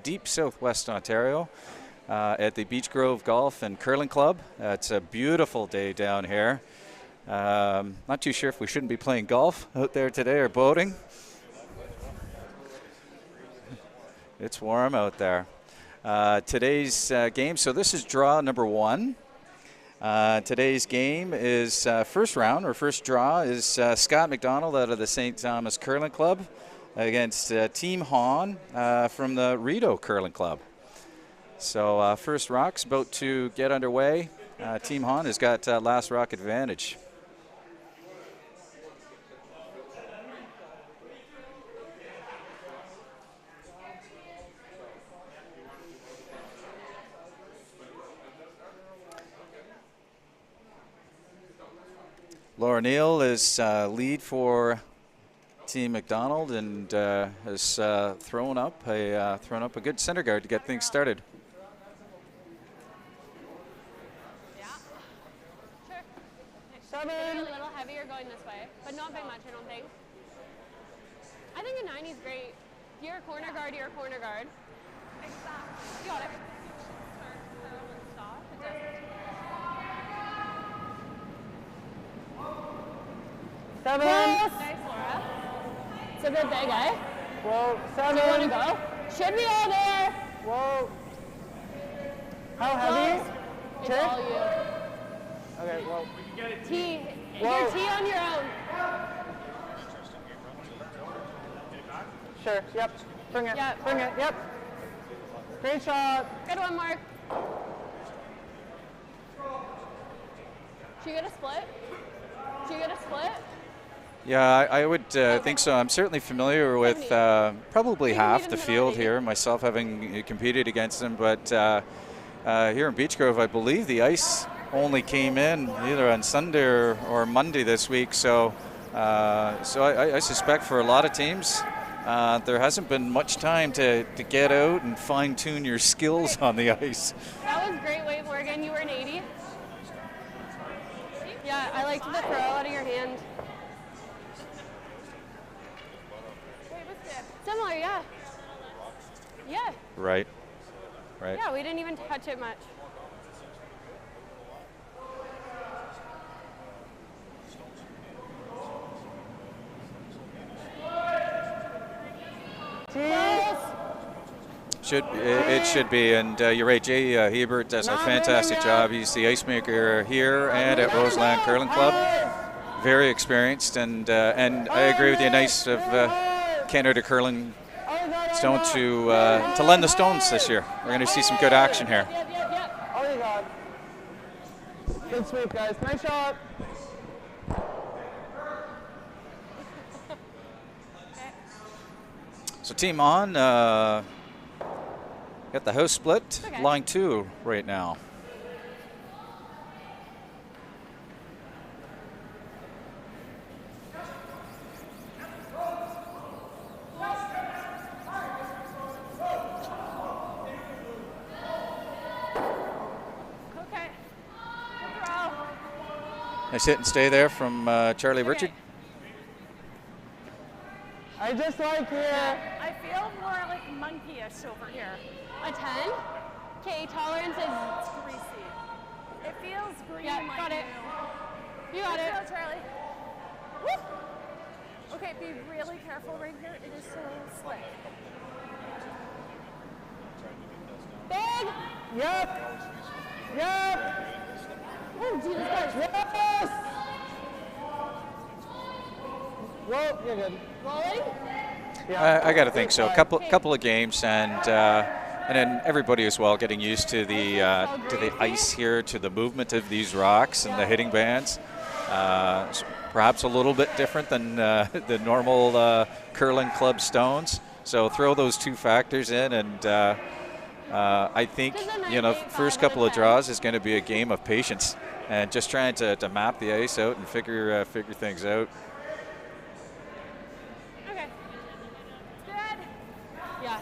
deep southwest Ontario at the Beach Grove Golf and Curling Club. It's a beautiful day down here. Not too sure if we shouldn't be playing golf out there today or boating. It's warm out there. Today's game, so this is draw number 1. Today's game is first round, or first draw, is Scott McDonald out of the St. Thomas Curling Club against Team Hahn from the Rideau Curling Club. So first rock's about to get underway. Team Hahn has got last rock advantage. Laura Neal is lead for Team McDonald and has thrown up a good center guard to get things started. Yeah. Sure. Maybe a little heavier going this way, but not by much, I don't think. I think a 90 is great. If you're a corner guard, you're a corner guard. Exactly. You got it. Stop. It doesn't. 7. Nice, Laura. It's a good big, eh? Whoa, 7. Do you want to go? Should be all there. Whoa. How heavy? It's Tick? all you. Okay, well. T. Whoa. Your T on your own. Sure, yep. Bring it, Yep. bring it, yep. Great shot. Good one, Mark. Should you get a split? Should you get a split? Yeah, I would think so. I'm certainly familiar with probably half the field here, myself having competed against them. But here in Beach Grove, I believe the ice only came in either on Sunday or Monday this week. So, I suspect for a lot of teams, there hasn't been much time to get out and fine-tune your skills on the ice. That was great, Wade Morgan. You were an 80. Yeah, I liked the throw out of your hand. Similar, yeah. Yeah. Right. Yeah, we didn't even touch it much. It should be, and you're right. Jay Hebert does a fantastic job. He's the ice maker here and at Roseland Curling Club. Very experienced, and I agree with you. Nice of Canada Curling Stone to lend the stones this year. We're going to see some good action here. Oh, you got. Good sweep, guys. Nice shot. So team on, got the house split, okay. line 2 right now. Okay. Good throw. Nice hit and stay there from Charlie Richard. I just like here. I feel more like monkeyish over here. A 10? Okay, tolerance is... It's greasy. It feels green Yeah, like got it. new. You got it. Go, Charlie. Woo! Okay, be really careful right here. It is so slick. Big! Yep. Yep. Oh, Jesus Christ. Yes. Whoa, you're good. Rolling? Yeah. I got to think so. Couple of games, and then everybody as well getting used to the ice here, to the movement of these rocks and the hitting bands. Perhaps a little bit different than the normal curling club stones. So throw those two factors in, and I think first couple of draws is going to be a game of patience and just trying to map the ice out and figure things out. Okay. Good. Yeah.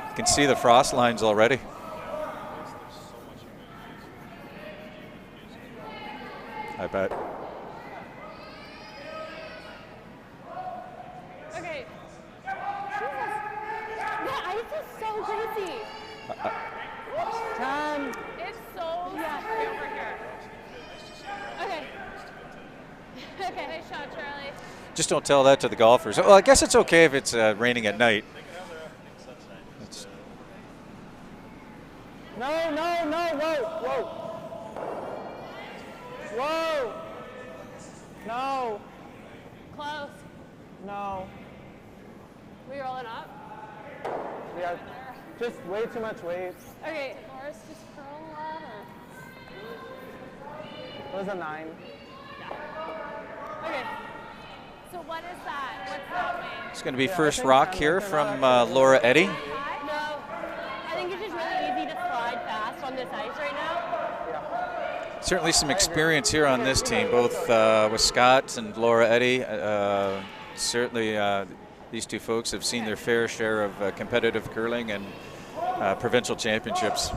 You can see the frost lines already. I bet. Okay. Jesus. shot, Charlie. Just don't tell that to the golfers. Well, I guess it's okay if it's raining at night. No, whoa. Whoa. No. Close. No. We rolling up? Yeah, just way too much weight. Okay, Laura's just curl a lot, It was a 9. Okay. So what is that? What's that weight? It's going to be Yeah, I first think rock I'm here looking from at it. Laura Eddy. No. I think it's just really easy to slide fast on this ice right now. Certainly some experience here on this team, both with Scott and Laura Eddy. Certainly these two folks have seen their fair share of competitive curling and provincial championships.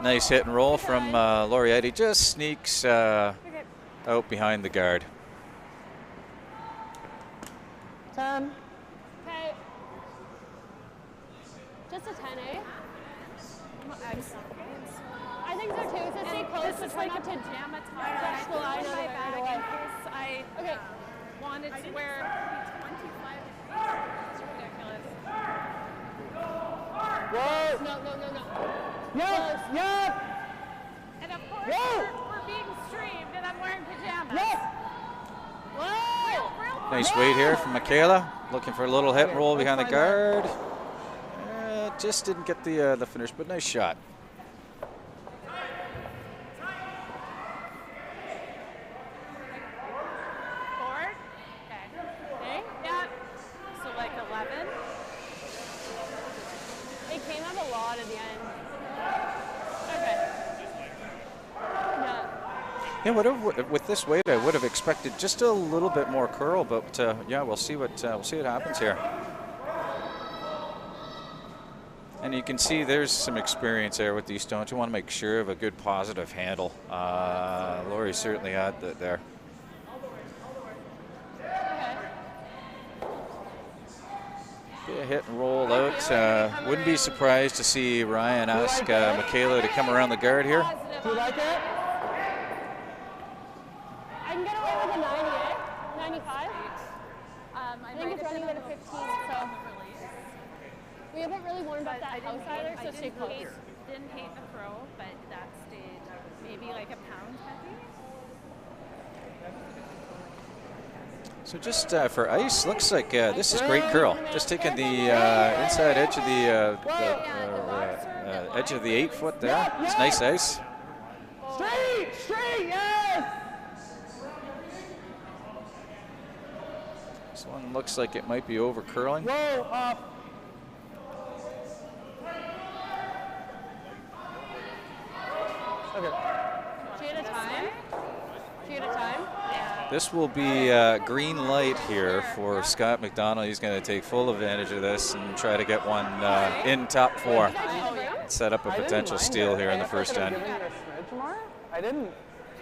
Nice hit and roll from Laura Eddy. Just sneaks out behind the guard. 10. Okay. Just a 10, eh? I think so too. So stay close, but try not to jam a ton. touch the line my of it bag right in away. case I Okay. wanted to wear 25. It's ridiculous. Whoa. No. Yep. And of course, Whoa. we're being streamed, and I'm wearing pajamas. Yep. Whoa! Nice weight here from Michaela. Looking for a little hit and roll behind the guard. Just didn't get the finish, but nice shot. Forward. Okay. Yeah. So like 11. It came up a lot at the end. Okay. Yeah. Yeah, whatever. With this weight, I would have expected just a little bit more curl, but yeah, we'll see what happens here. And you can see there's some experience there with these stones. You want to make sure of a good positive handle. Lori certainly had that there. Okay. Be a hit and roll out. Wouldn't be surprised to see Ryan ask Michaela to come around the guard here. Do you like it? I can get away with a 90, eh? 95? I think it's running at a 15, so we haven't really warmed up that house either, so stay close. Didn't hate the throw, but that stayed maybe like a pound heavy. So just for ice, looks like this is great curl. Just taking the inside edge of the edge of the 8 foot there. It's nice ice. Straight, yes! This one looks like it might be over curling. Roll up. Okay. She at a time? Yeah. This will be green light here for Scott McDonald. He's going to take full advantage of this and try to get one in top 4. Set up a potential steal here in the first end. I didn't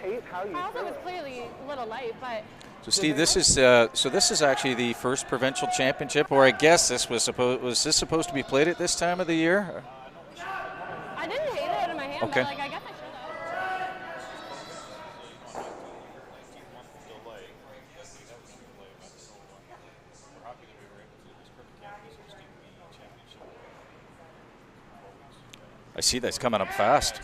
hate how you I also threw was it. clearly a little light, but So Steve, this is actually the first provincial championship, or I guess this was supposed to be played at this time of the year? I didn't hate it out of my hand, Okay. but like I guess I should have. I see that's coming up fast.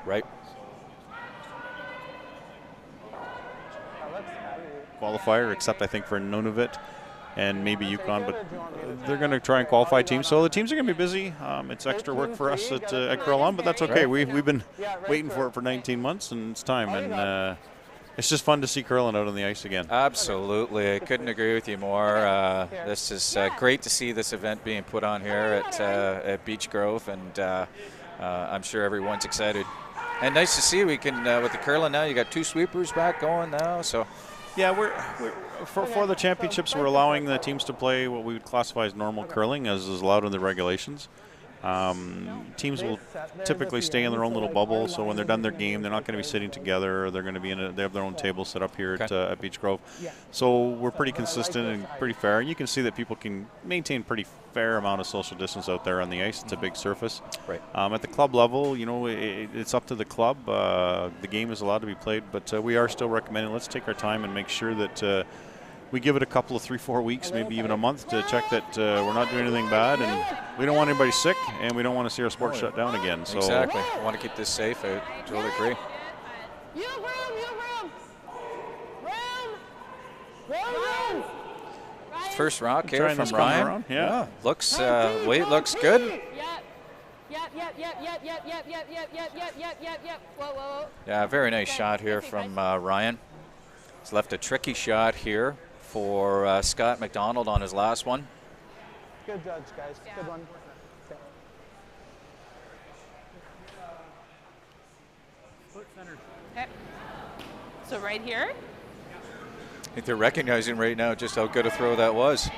Right. Qualifier, except I think for Nunavut and maybe Yukon, but they're going to try and qualify teams. So the teams are going to be busy. It's extra work for us at Curl On, but that's okay. We've been waiting for it for 19 months, and it's time. And it's just fun to see curling out on the ice again. Absolutely. I couldn't agree with you more. This is great to see this event being put on here at Beach Grove, and I'm sure everyone's excited. And nice to see we can, with the curling now, you got 2 sweepers back going now, so Yeah, for the championships, we're allowing the teams to play what we would classify as normal curling, as is allowed in the regulations. Teams will typically stay in their own little bubble, so when they're done their game, they're not going to be sitting together. They're going to be they have their own table set up here at Beach Grove. So we're pretty consistent and pretty fair. And you can see that people can maintain pretty fair amount of social distance out there on the ice. It's a big surface. Right. At the club level, it's up to the club. The game is allowed to be played, but we are still recommending let's take our time and make sure that we give it a couple of 3-4 weeks, maybe even a month, to check that we're not doing anything bad, and we don't want anybody sick, and we don't want to see our sport shut down again. So exactly. I want to keep this safe. I totally agree. You have room. Room. First rock here trying from this come Ryan. around, yeah. Looks weight looks good. Yep. Whoa. Yeah, very nice shot here from Ryan. He's left a tricky shot here for Scott McDonald on his last one. Good judge, guys. Good one. Okay. So right here. I think they're recognizing right now just how good a throw that was.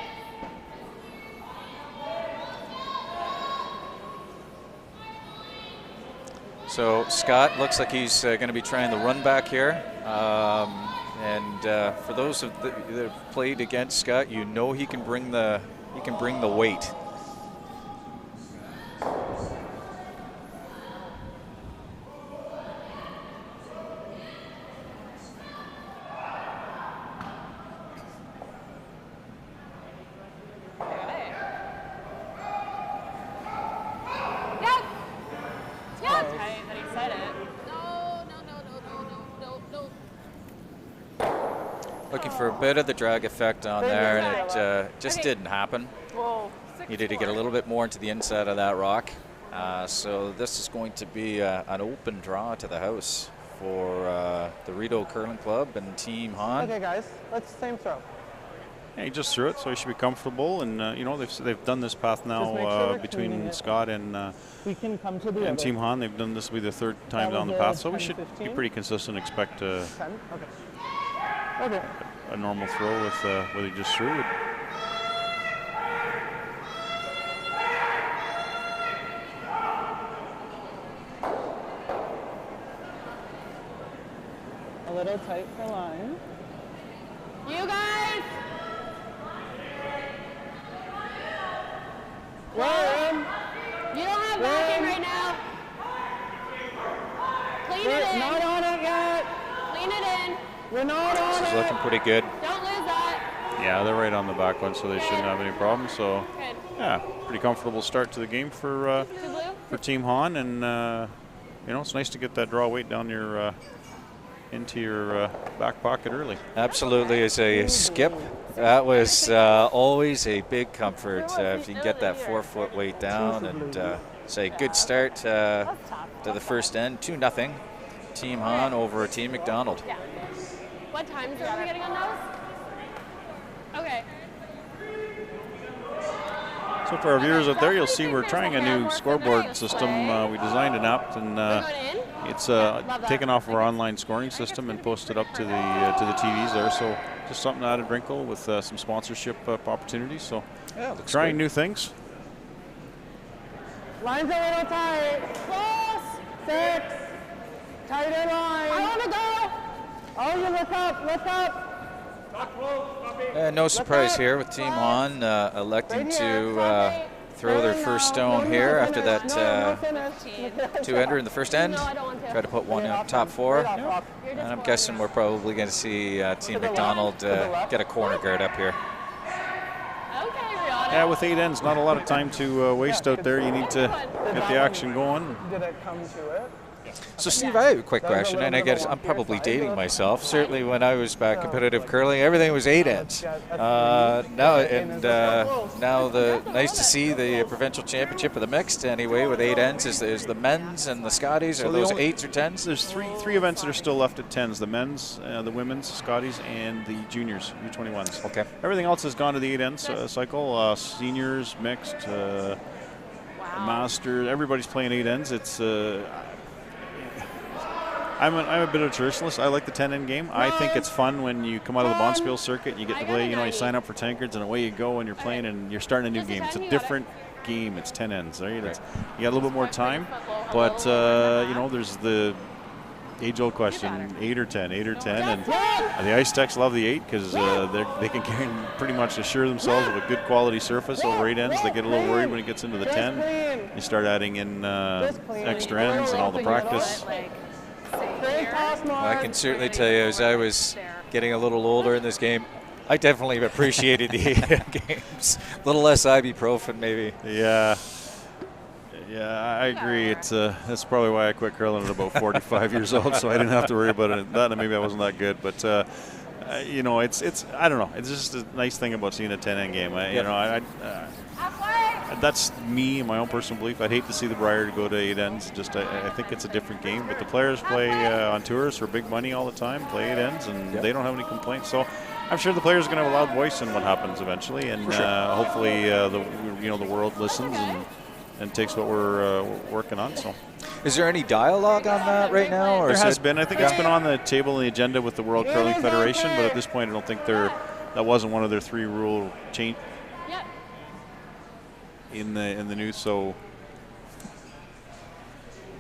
So Scott looks like he's going to be trying the run back here. And for those that have played against Scott, you know he can bring the weight. Looking for a bit of the drag effect on there, and it just didn't happen. Whoa. Needed to get a little bit more into the inside of that rock. So this is going to be an open draw to the house for the Rideau Curling Club and Team Han. Okay, guys, let's same throw. Yeah, he just threw it, so he should be comfortable. And they've done this path now between Scott and we can come to the and Team Han. They've done this will be the third time down the path, so we should 10, be pretty consistent. Expect 10. Okay. a normal throw with what he just threw. A little tight for line. You guys. Ryan. You don't have backing right now. Clean it in. Not on it yet. Clean it in. We're not on This is it. looking pretty good. Don't lose that. Yeah, they're right on the back one, so they shouldn't have any problems. So Good. yeah, pretty comfortable start to the game for Two blue. Team Han, and it's nice to get that draw weight down your into your back pocket early. Absolutely, as a skip, that was always a big comfort if you can get that 4-foot weight down. And say good start to the first end, 2-0. Team Han over Team McDonald. Yeah. What times are we getting on those? Okay. So for our viewers out there, you'll see we're trying a new scoreboard system. We designed an app, and it's taken off our online scoring system and posted up to the TVs there. So just something added wrinkle with some sponsorship opportunities. So trying new things. Line's a little tight. Close. 6. Tighter line. I want to go. Oh, you look up. No surprise here with Team Han electing to throw their first stone here after that two-ender in the first end. Try to put one up top 4. And I'm guessing we're probably going to see Team McDonald get a corner guard up here. Yeah, with 8 ends, not a lot of time to waste out there. You need to get the action going. Did it come to it? So, Steve, I have a quick question, and I guess I'm probably dating myself. Certainly, when I was back competitive curling, everything was 8 ends. Now nice to see the provincial championship of the mixed anyway with 8 ends. Is the men's and the Scotties, are those 8s or 10s? There's three events that are still left at 10s: the men's, the women's, Scotties, and the juniors, U21s. Okay. Everything else has gone to the 8 ends cycle. Seniors, mixed, masters. Everybody's playing 8 ends. It's I'm a bit of a traditionalist. I like the 10-in game. I think it's fun when you come out of the Bonspiel circuit and you get to play. You sign up for tankards and away you go and you're playing and you're starting a new game. It's a different game. It's 10 ends, right? You got a little bit more time, but there's the age-old question: 8 or 10, 8 or 10, and the Ice Techs love the 8 because they can pretty much assure themselves of a good quality surface over 8 ends. They get a little worried when it gets into the 10. You start adding in extra ends and all the practice. Well, I can certainly tell you, as I was getting a little older in this game, I definitely appreciated the 8 games. A little less ibuprofen, maybe. Yeah, I agree. That's probably why I quit curling at about 45 years old, so I didn't have to worry about it. That maybe I wasn't that good, but it's I don't know. It's just a nice thing about seeing a 10-in game. That's me and my own personal belief. I'd hate to see the Brier go to 8 ends. Just I think it's a different game. But the players play on tours for big money all the time, play 8 ends, and they don't have any complaints. So I'm sure the players are going to have a loud voice in what happens eventually, and hopefully the world listens and takes what we're working on. So, is there any dialogue on that right now? Or there has been. I think it's been on the table and the agenda with the World Curling Federation, but at this point, I don't think that wasn't one of their 3 rule change in the news. So,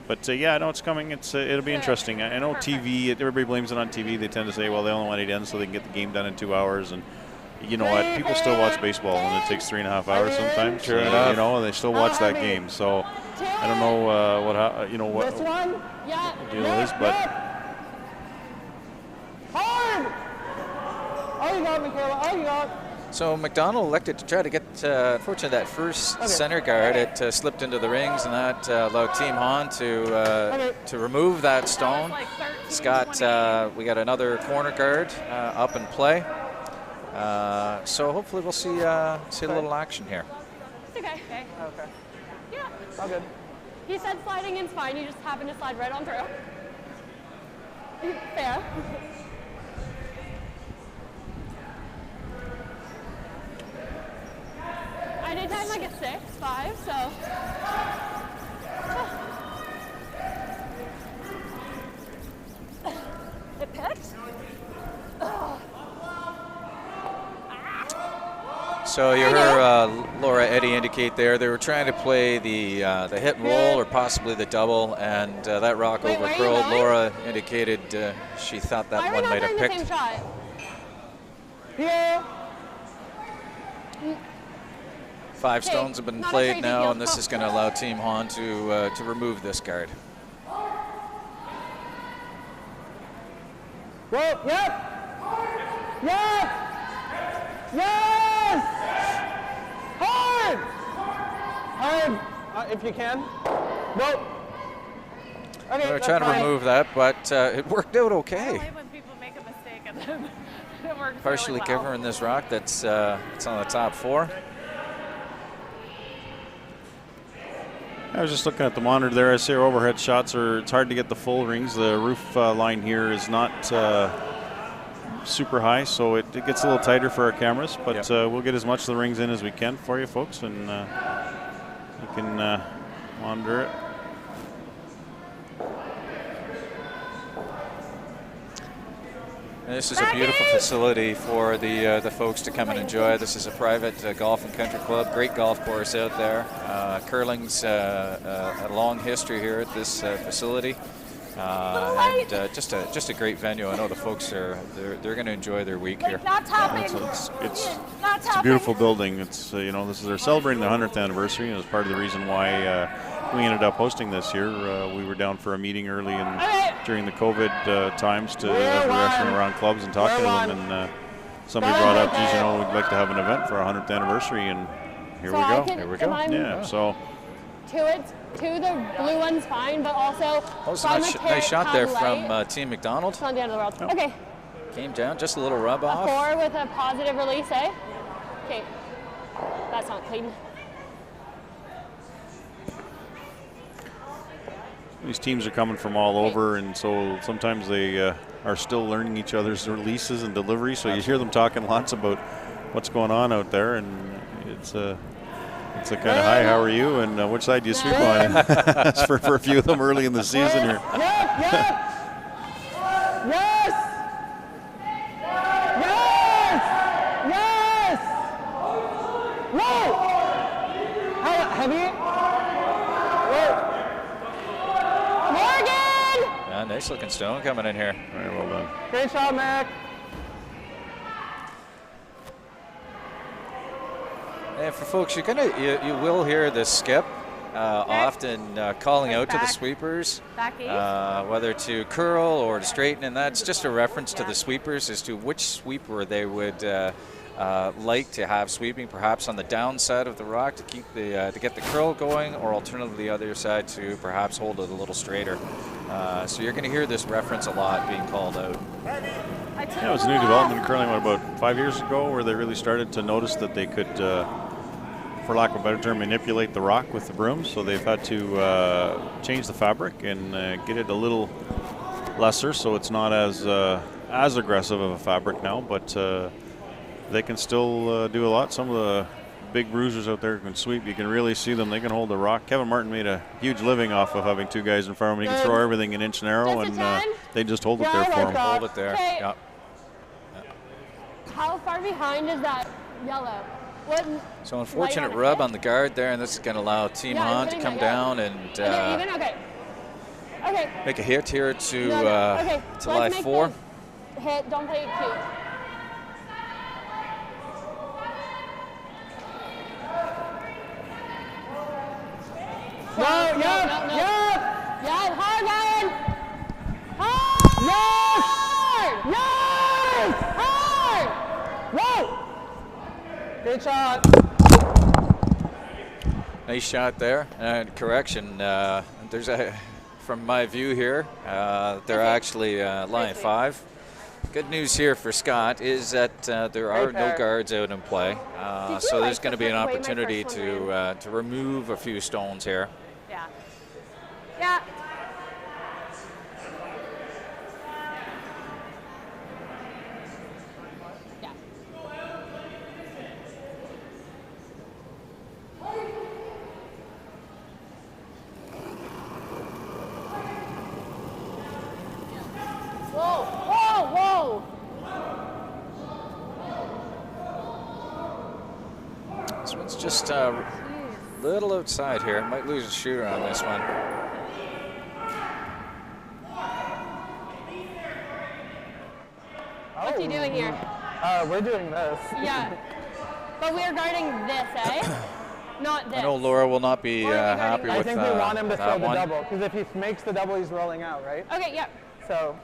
but I know it's coming. It'll be interesting. I know TV. Everybody blames it on TV. They tend to say, well, they only want 8 ends so they can get the game done in 2 hours, and you know what? People still watch baseball, and it takes 3.5 hours sometimes. Sure enough. And they still watch that game. So I don't know what the deal is, but hard. Oh, you got Michaela. Oh, you got. So McDonald elected to try to get, unfortunately, that first center guard. It slipped into the rings, and that allowed Team Han to remove that stone. Scott, we got another corner guard up in play. So hopefully we'll see a little action here. It's okay. Okay. Yeah. All good. He said sliding in's fine. You just happen to slide right on through. Fair. I did time like a 6.5, so. It picked? So you heard Laura Eddy indicate there they were trying to play the hit and roll or possibly the double, and that rock overcurled. Laura indicated she thought that one might have picked. Yeah. 5 stones have been played now, and this is going to allow Team Han to remove this guard. Well, yep. Yep. Yes. Hard. Hard. If you can. Whoa. Okay. We're trying to remove that, but it worked out okay. I like when people make a mistake and then it works Partially really well. covering this rock that's it's on the top 4. I was just looking at the monitor there. I see our overhead shots it's hard to get the full rings. The roof line here is not super high, so it gets a little tighter for our cameras, but we'll get as much of the rings in as we can for you folks, and you can monitor it. And this is a beautiful facility for the folks to come and enjoy. This is a private golf and country club. Great golf course out there. Curling's a long history here at this facility, and just a great venue. I know the folks they're going to enjoy their week here. It's a beautiful building. It's they're celebrating the 100th anniversary, and it's part of the reason why we ended up hosting this year. We were down for a meeting early during the COVID times as we were actually around clubs and talking to them, and somebody brought up, geez, we'd like to have an event for our 100th anniversary, and here we go. Here we go. Yeah, so. The blue one's fine, but also nice shot there from Team McDonald. It's not the end of the world. Okay. Came down, just a little rub A off. 4 with a positive release, eh? Okay. That's not clean. These teams are coming from all over, and so sometimes they are still learning each other's releases and deliveries. So you hear them talking lots about what's going on out there, and it's a kind of, hi, how are you, and which side do you sweep on? For a few of them early in the season here. Nice looking stone coming in here. Very well done. Great shot, Mac. And for folks, you will hear the skip often calling out to the sweepers, whether to curl or to straighten, and that's just a reference to the sweepers as to which sweeper they would like to have sweeping, perhaps on the down side of the rock to keep the to get the curl going, or alternatively the other side to perhaps hold it a little straighter. So you're going to hear this reference a lot being called out. Yeah, it was a new development in curling about 5 years ago, where they really started to notice that they could, for lack of a better term, manipulate the rock with the brooms. So they've had to change the fabric and get it a little lesser, so it's not as aggressive of a fabric now, but they can still do a lot. Some of the big bruisers out there can sweep. You can really see them. They can hold the rock. Kevin Martin made a huge living off of having two guys in front of him. He can throw everything an inch narrow, and they just hold it there for him. Hold it there. Okay. Yep. How far behind is that yellow? What? So unfortunate rub on the guard there, and this is going to allow Team Han to come down and even? Okay. Okay. make a hit here to Okay. to lie Let's make 4. this hit. Don't play it cute. No, no. Yeah, hard, Ryan. Hard. Yes! Hard. Whoa! Good shot. Nice shot there. And correction, there's from my view here, they're actually line 5. Good news here for Scott is that there are no guards out in play, so there's going to be an opportunity to remove a few stones here. Yeah. Yeah. Yeah. Whoa, whoa, whoa. This one's just a little outside here. Might lose a shooter on this one. What's he doing here? We're doing this. Yeah. But we're guarding this, eh? Not this. I know Laura will not be happy with I think we want him to throw that the one. double, because if he makes the double, he's rolling out, right? Okay, yeah. So,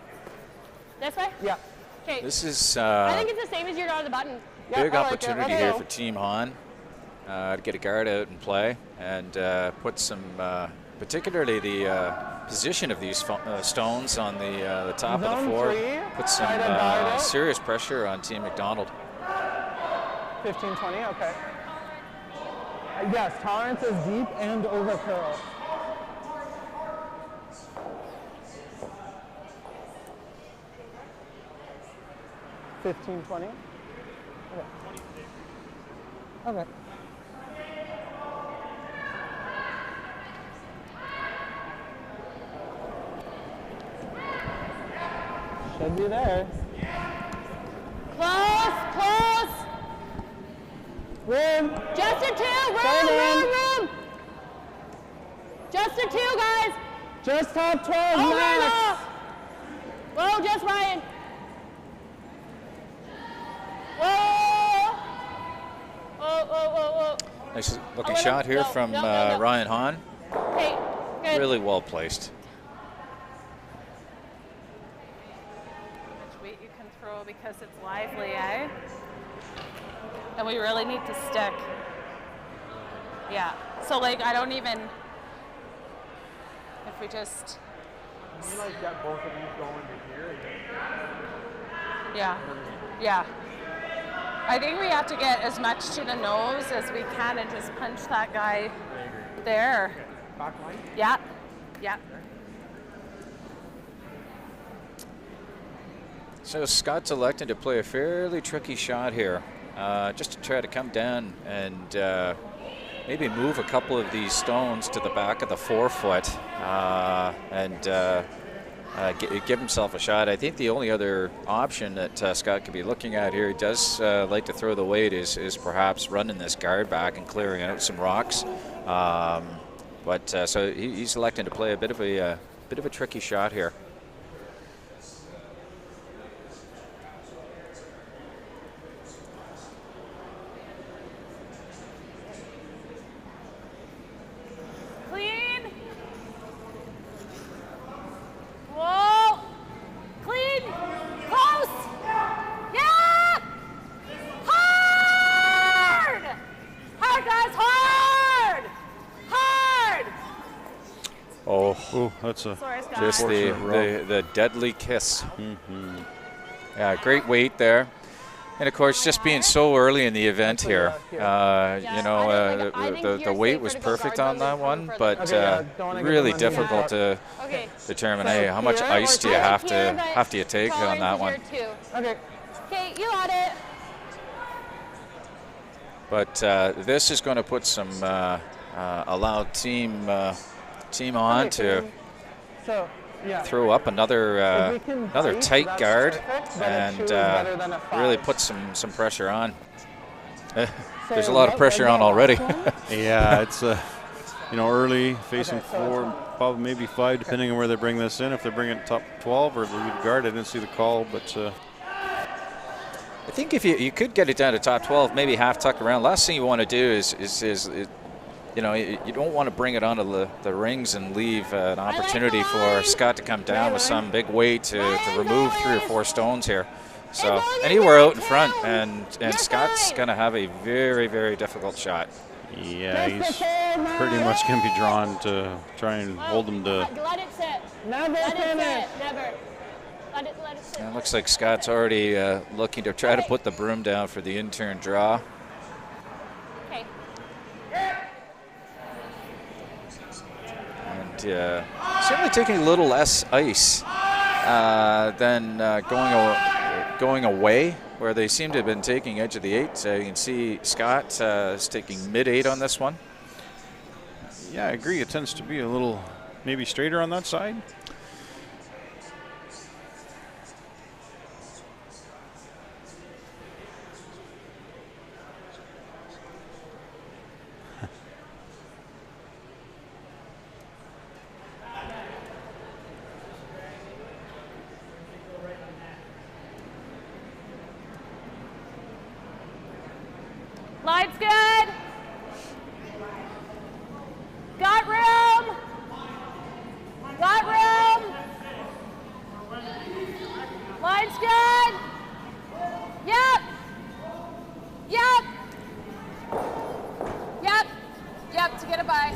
This way? yeah. Okay. This is I think it's the same as your on the button. big I like it. opportunity Okay. here for Team Han to get a guard out and play and put some, particularly the position of these stones on the top of the Zone floor, 3, put some try to guard it. serious pressure on Team McDonald. 15, 20, okay. Yes, tolerance is deep and over curl. $15, 20. Okay. Okay. Should be there. Close. Room. Just a 2. Room. Just a 2, guys. Just top 12 Over and max. off. Whoa, just Ryan. Whoa. Whoa. Nice looking Oh, shot here no, from no. Ryan Han. Okay, good. Really well placed. Weight you can throw because it's lively, eh? And we really need to stick. Yeah. So like I don't even if we just You like get both of these going to here. yeah. I think we have to get as much to the nose as we can and just punch that guy there. Back line. Yeah. So Scott's electing to play a fairly tricky shot here, just to try to come down and maybe move a couple of these stones to the back of the forefoot and give himself a shot. I think the only other option that Scott could be looking at here, he does like to throw the weight, is perhaps running this guard back and clearing out some rocks. So he's electing to play a bit of a tricky shot here. Oh, that's a Sorry, Scott. just the deadly kiss. Yeah, great weight there. And of course, just being so early in the event here, you know, the weight was perfect on that one, but really difficult to determine. Hey, how much ice do you have to take on that one? Okay. Okay, you got it. But this is going to put some allow team on to So, yeah. throw up another tight guard and really put some pressure on. There's a lot of pressure on already. Yeah, it's you know, early, facing 4, probably maybe 5, depending on where they bring this in. If they bring it top 12 or the lead guard, I didn't see the call, but I think if you could get it down to top 12, maybe half tucked around. Last thing you want to do is you know, you don't want to bring it onto the rings and leave an opportunity for Scott to come down with some big weight to remove 3 or 4 stones here. So anywhere out in front, and Scott's going to have a very, very difficult shot. yeah, he's pretty much going to be drawn to try and hold him to. Let it sit. Never Let it finish. sit. Never. Let it sit. And it looks like Scott's already looking to try to put the broom down for the in-turn draw. Okay. And certainly taking a little less ice than going away, where they seem to have been taking edge of the 8. So you can see Scott is taking mid-8 on this one. Yeah, I agree. It tends to be a little maybe straighter on that side. Line's good. Got room. Got room. Line's good. Yep. Yep. Yep. Yep, to get it by.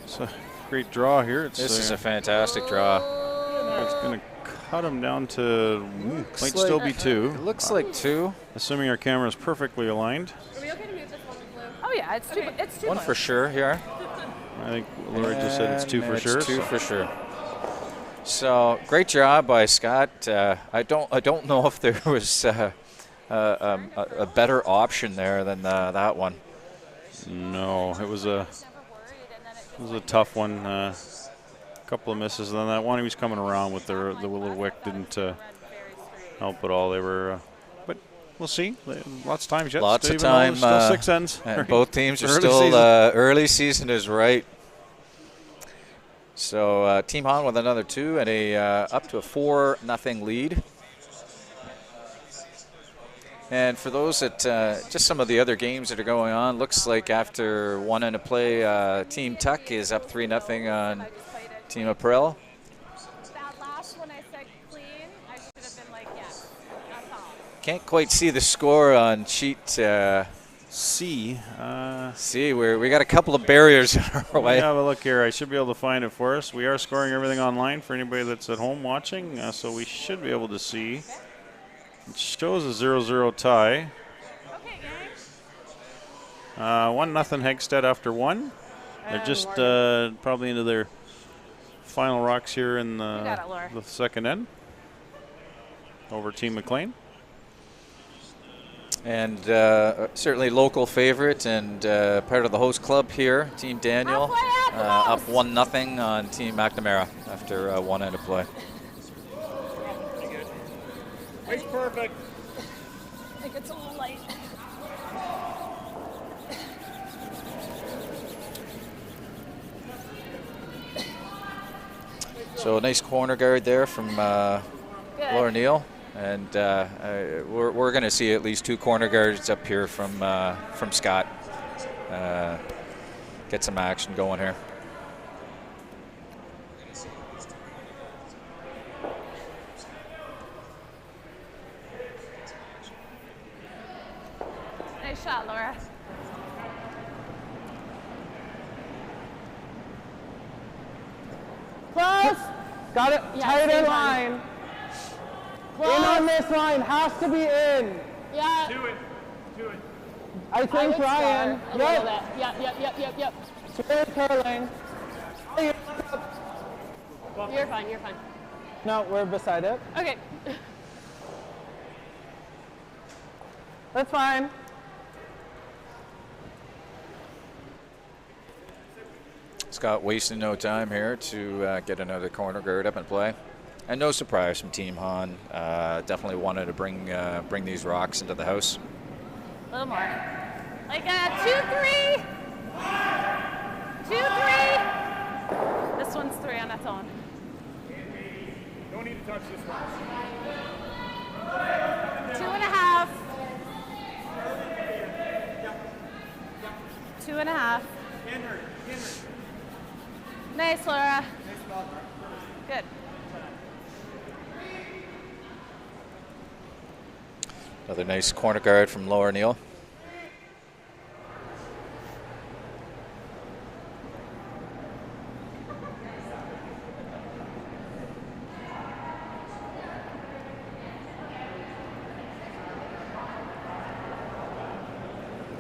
It's a great draw here. It's This is a fantastic draw. it's going to cut him down to might still be 2. It looks like 2. Assuming our camera is perfectly aligned. Are we okay to move this one with Blue? Oh yeah, it's two. It's two. One for sure here. I think Lori just said it's 2 And for it's sure. 2 for sure. So great job by Scott. I don't know if there was a better option there than that one. No, it was a tough one. A couple of misses, and then that one he was coming around with the little wick didn't help at all. They were, but we'll see. Lots of time yet. Lots Still of even though time. it's still 6 ends. And both teams are Early still season. early season is right. So Team Han with another 2 and a up to a 4-0 lead. And for those that just some of the other games that are going on, looks like after 1 and a play, Team Tuck is up 3-0 on Team April. That last one I said clean, I should have been like, yes. That's all. Can't quite see the score on sheet C. C. We got a couple of barriers in our way. Have a look here. I should be able to find it for us. We are scoring everything online for anybody that's at home watching, so we should be able to see. It shows a 0-0 tie. Okay, gang. 1-0 Hegstead after 1. They're just probably into their final rocks here in got it, Laura. the second end over Team McLean. And certainly local favorite and part of the host club here, Team Daniel, up 1-0 on Team McNamara after 1 end of play. It's perfect. I think it's a little light. So a nice corner guard there from Laura Neal. And we're going to see at least 2 corner guards up here from Scott. Get some action going here. Nice shot, Laura. Close. Got it. Yeah, Tighter same line. Close. In on this line. Has to be in. Yeah. Do it. Do it. I I think would Ryan. start a little bit. Yep. Straight curling. You're fine. No, we're beside it. Okay. That's fine. Scott wasting no time here to get another corner guard up and play. And no surprise from Team Han. Definitely wanted to bring these rocks into the house. A little more. Like 2-3. 2-3. This one's 3 on its own. Don't need to touch this one. 2.5. 2.5. Nice, Laura. Good. Another nice corner guard from Laura Neal.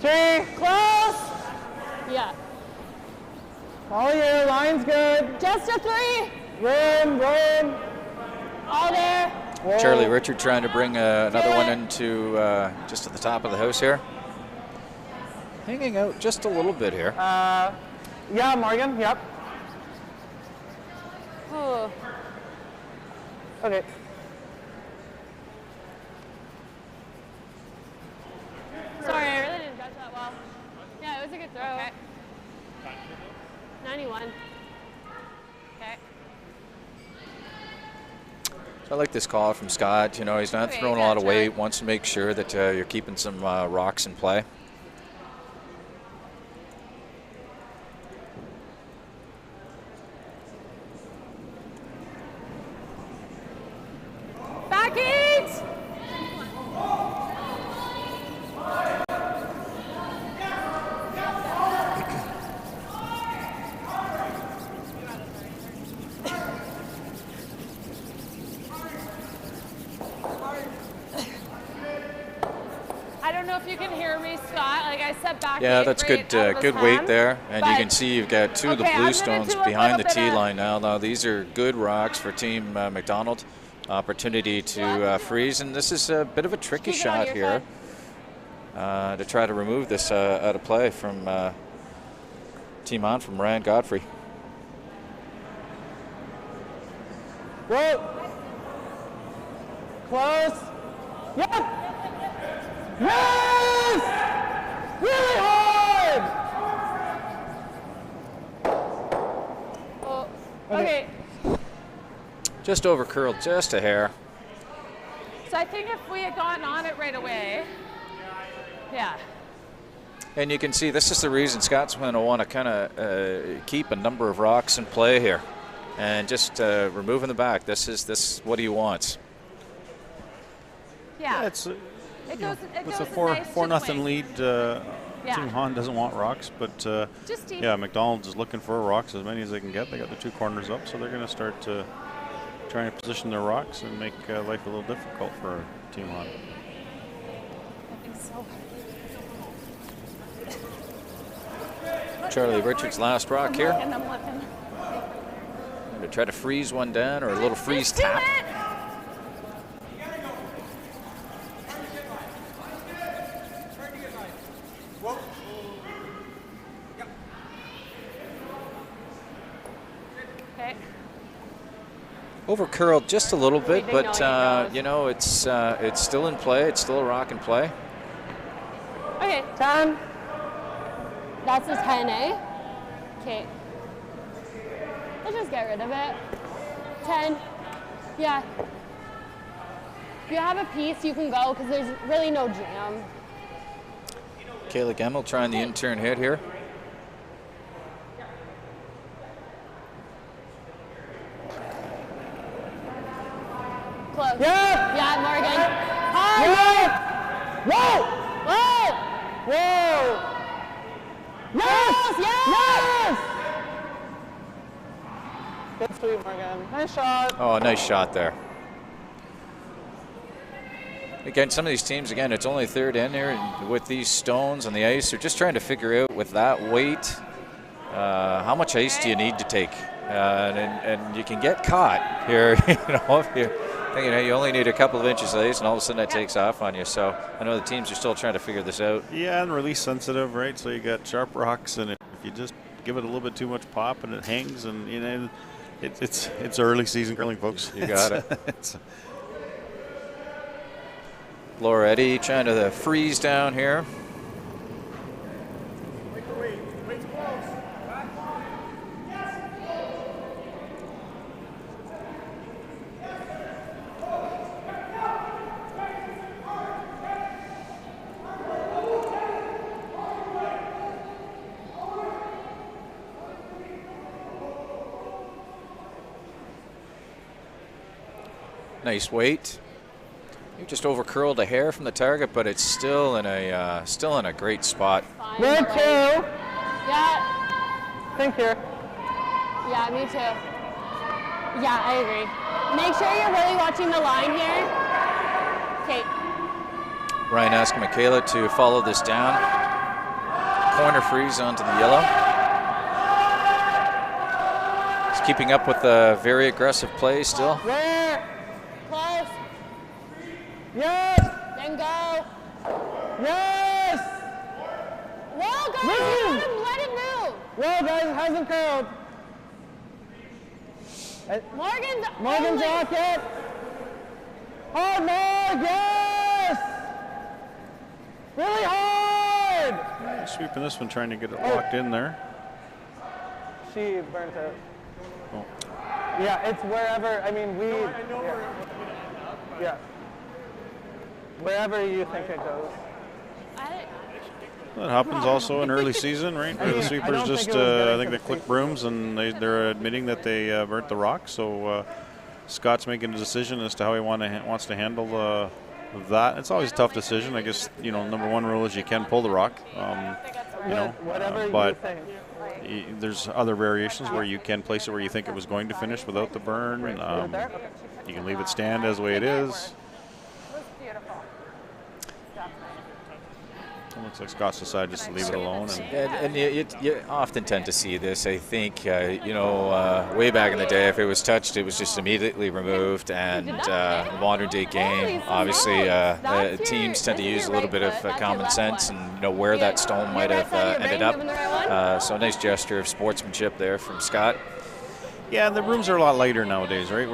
Three. Close. Yeah. All you. Line's good. Just a 3. Room. All there. Whoa. Charlie Richard trying to bring another one into just at the top of the house here. Hanging out just a little bit here. Yeah, Morgan. Yep. Oh. Okay. Sorry, I really didn't judge that well. Yeah, it was a good throw. Okay. 91. Okay. So I like this call from Scott. You know, he's not Okay, throwing a lot of gotcha. weight. Wants to make sure that you're keeping some rocks in play. Back 8. I don't know if you can hear me, Scott. Like I said, back. Yeah, 8 that's right good. out of his Good weight hand. there, and you But- can see you've got two of the Okay, I'm blue gonna stones do a behind the little tee bit of- line now. Now these are good rocks for Team McDonald. Opportunity to freeze, and this is a bit of a tricky Keep it on shot your here to try to remove this out of play from Team On from Ryan Godfrey. Whoa. Close. Yep. Yes! Really hard! Oh. Okay. Just over curled, just a hair. So I think if we had gotten on it right away, yeah. And you can see this is the reason Scott's going to want to kind of keep a number of rocks in play here, and just removing the back. This is what he wants. Yeah. It's it goes. It it's goes a 4-0 nice to the lead. Yeah. Team Han doesn't want rocks, but Just deep. yeah, McDonald's is looking for rocks, as many as they can get. They got the 2 corners up, so they're going to start trying to position their rocks and make life a little difficult for Team Han. I think so. Charlie Richards' last rock here. I'm looking. Going to try to freeze one down, or a little freeze Just do tap. it. Okay. Over curled just a little bit, We but didn't know it goes. you know it's still in play. It's still a rock in play. Okay. 10. That's a 10, eh? Okay. Let's just get rid of it. 10. Yeah. If you have a piece, you can go because there's really no jam. Kayla Gemmel trying the in-turn hit here. Close. Yeah. Yeah, Morgan. Yeah. Whoa. Whoa! Whoa. Yes. Yes! Yes. Good sweep, Morgan. Morgan. Nice shot. Oh, nice shot there. Again, some of these teams, again, it's only third in here, and with these stones on the ice, they're just trying to figure out with that weight, how much ice do you need to take? And you can get caught here, if you're thinking, hey, you only need a couple of inches of ice, and all of a sudden that takes off on you. So I know the teams are still trying to figure this out. Yeah, and release sensitive, right? So you got sharp rocks, and if you just give it a little bit too much pop, and it hangs, and it's early season curling, folks. You got it. Loretti trying to freeze down here. Nice weight. You just over curled a hair from the target, but it's still in a great spot. Me too. Yeah. Think here. Yeah, me too. Yeah, I agree. Make sure you're really watching the line here. Okay. Ryan asking Michaela to follow this down. Corner freeze onto the yellow. He's keeping up with the very aggressive play still. Where? Close. Yes. Then go. Yes. Well, guys, Move. let it move. Well, guys, it hasn't curled. Morgan's only. Rocket. Hard Morg, yes. Really hard. Sweeping this one, trying to get it locked in there. She burnt it. Oh. Yeah, it's wherever. I mean, we. I know where we're going to end up. Yeah. Wherever you think it goes. That happens also in early season, right? Where the sweepers just, I think they click brooms and they're admitting that they burnt the rock. So Scott's making a decision as to how he wants to handle that. It's always a tough decision. I guess, number one rule is you can pull the rock, Whatever but you think. there's other variations where you can place it where you think it was going to finish without the burn. You can leave it stand as the way it is. It looks like Scott's decided just to leave it alone. And you often tend to see this. I think, way back in the day, if it was touched, it was just immediately removed. And the modern day game, obviously, teams tend to use a little bit of common sense and know where that stone might have ended up. So a nice gesture of sportsmanship there from Scott. Yeah, the brooms are a lot lighter nowadays, right?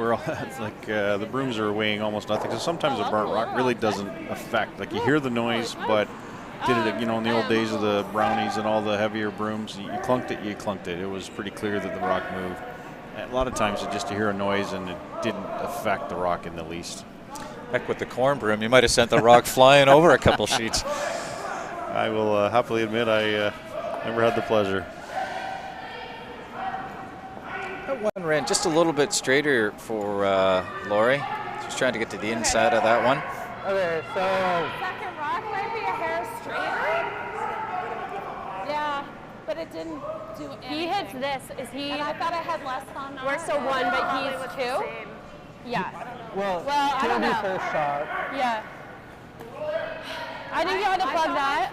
It's like the brooms are weighing almost nothing. So sometimes a burnt rock really doesn't affect. Like you hear the noise, but did it, in the old days of the brownies and all the heavier brooms, you clunked it. It was pretty clear that the rock moved. A lot of times you hear a noise and it didn't affect the rock in the least. Heck, with the corn broom, you might have sent the rock flying over a couple sheets. I will happily admit I never had the pleasure. That one ran just a little bit straighter for Lori. She's trying to get to the inside of that one. Okay, so. Second rock might be a hair straighter. Yeah, but it didn't do anything. He hits this. Is he? And I thought I had less on. We're so one, but he's two. Yeah. Well, I don't know. First shot. Yeah. I think you ought to plug that.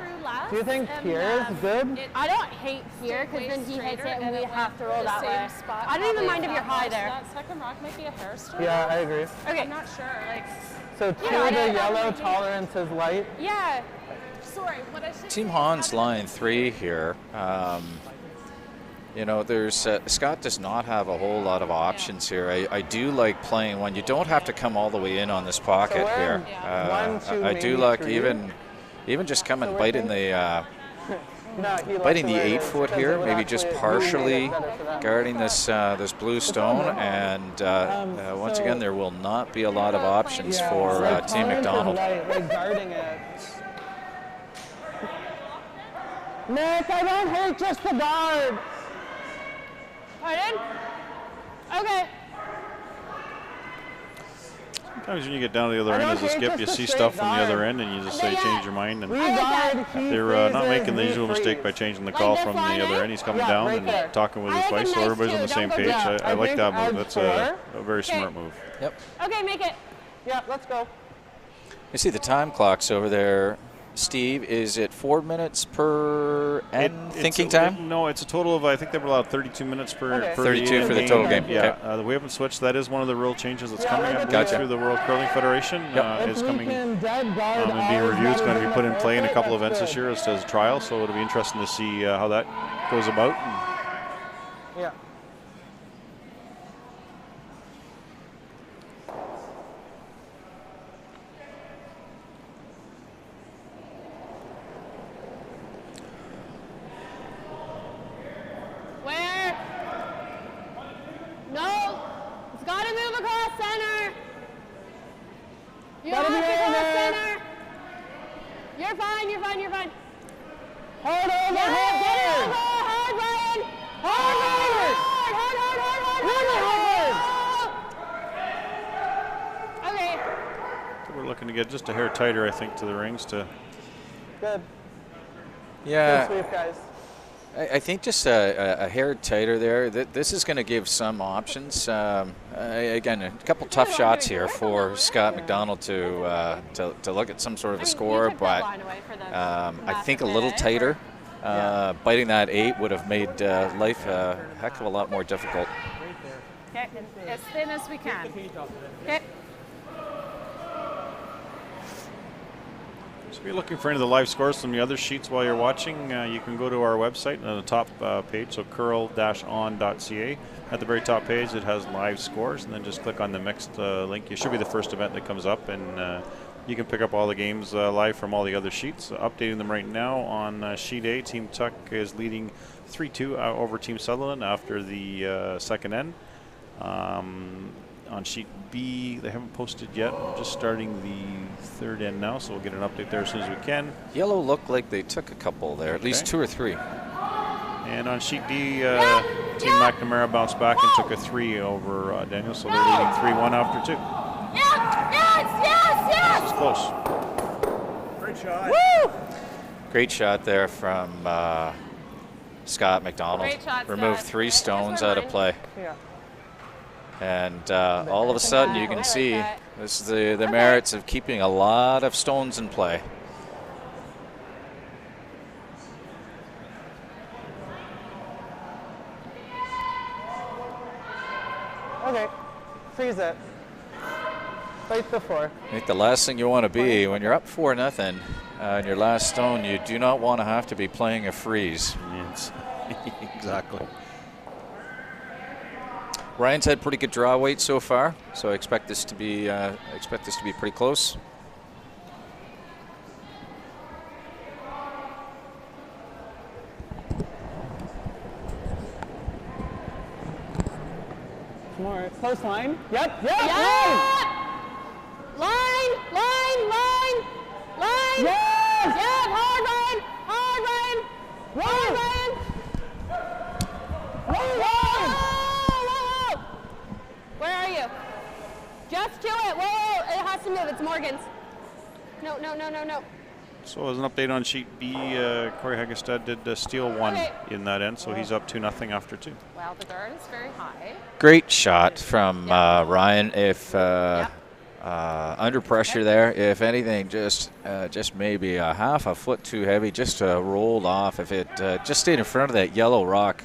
Do you think here is good? I don't hate here because then he hits it and we have to roll that way. I don't even mind if you're high there. That second rock might be a hair straighter. Yeah, I agree. Okay. I'm not sure. So the yellow tolerance is light. Yeah. Sorry, what I should Team Hans line 3 here. There's Scott does not have a whole lot of options here. I do like playing when you don't have to come all the way in on this pocket here. I do like even just come and biting the 8-foot here, maybe just partially guarding this blue stone, and once again there will not be a lot of options for Team McDonald. Guarding it. Nick, I don't hate just the guard. Pardon? Okay. Sometimes when you get down to the other end of the skip, you see stuff from the other end, and you just say change your mind. And they're not making the usual mistake by changing the call from the other end. He's coming down and talking with his wife, so everybody's on the same page. I like that move. That's a very smart move. Yep. Okay, make it. Yeah, let's go. You see the time clocks over there. Steve, is it 4 minutes per end thinking time? No, it's a total of, I think they were allowed 32 minutes per 32 for the total game. Yeah, Okay. we haven't switched. That is one of the rule changes that's coming, I believe, through the World Curling Federation. It's coming and being reviewed. It's going to be put in play in a couple of events this year as a trial, so it'll be interesting to see how that goes about. Yeah. Where? No. It's got to move across center. You have to cross center. You're fine, you're fine, you're fine. Hold over, Get it over. Hard, Ryan. Hard, Okay. So we're looking to get just a hair tighter, I think, to the rings to. Good. Yeah. Good sweep, guys. I think just a hair tighter there. This is going to give some options. Again, a couple tough shots here for Scott McDonald to look at some sort of a score, but I think a little tighter. Biting that 8 would have made life a heck of a lot more difficult. Okay, as thin as we can. Okay. So if you're looking for any of the live scores from the other sheets while you're watching, you can go to our website on the top page, so curl-on.ca. At the very top page, it has live scores, and then just click on the mixed link. It should be the first event that comes up, and you can pick up all the games live from all the other sheets. Updating them right now on sheet A, Team Tuck is leading 3-2 over Team Sutherland after the second end. On sheet B, they haven't posted yet. We're just starting the third end now, so we'll get an update there as soon as we can. Yellow looked like they took a couple there, at least 2 or 3. And on sheet D, Team McNamara bounced back and took a 3 over Daniel, so they're leading 3-1 after 2. Yes. It's close. Great shot. Woo! Great shot there from Scott McDonald. Great shot, Removed Scott. 3 stones out of play. Yeah. And all of a sudden you can see this is the merits of keeping a lot of stones in play. Okay. Freeze it. Fight the 4. I think the last thing you want to be when you're up 4-0 in your last stone, you do not want to have to be playing a freeze. Yes. Exactly. Ryan's had pretty good draw weight so far, so I expect this to be pretty close. More. Close line. Yep. Yeah. Line. Yes. Yeah, hard, Ryan. Whoa. Where are you? Just to it. Whoa. It has to move. It's Morgan's. No. So as an update on sheet B, Corey Hagestad did steal 1 in that end, so he's up 2-0 after 2. Well, the guard is very high. Great shot from Ryan. If under pressure there, if anything, just maybe a half a foot too heavy, just rolled off. If it just stayed in front of that yellow rock,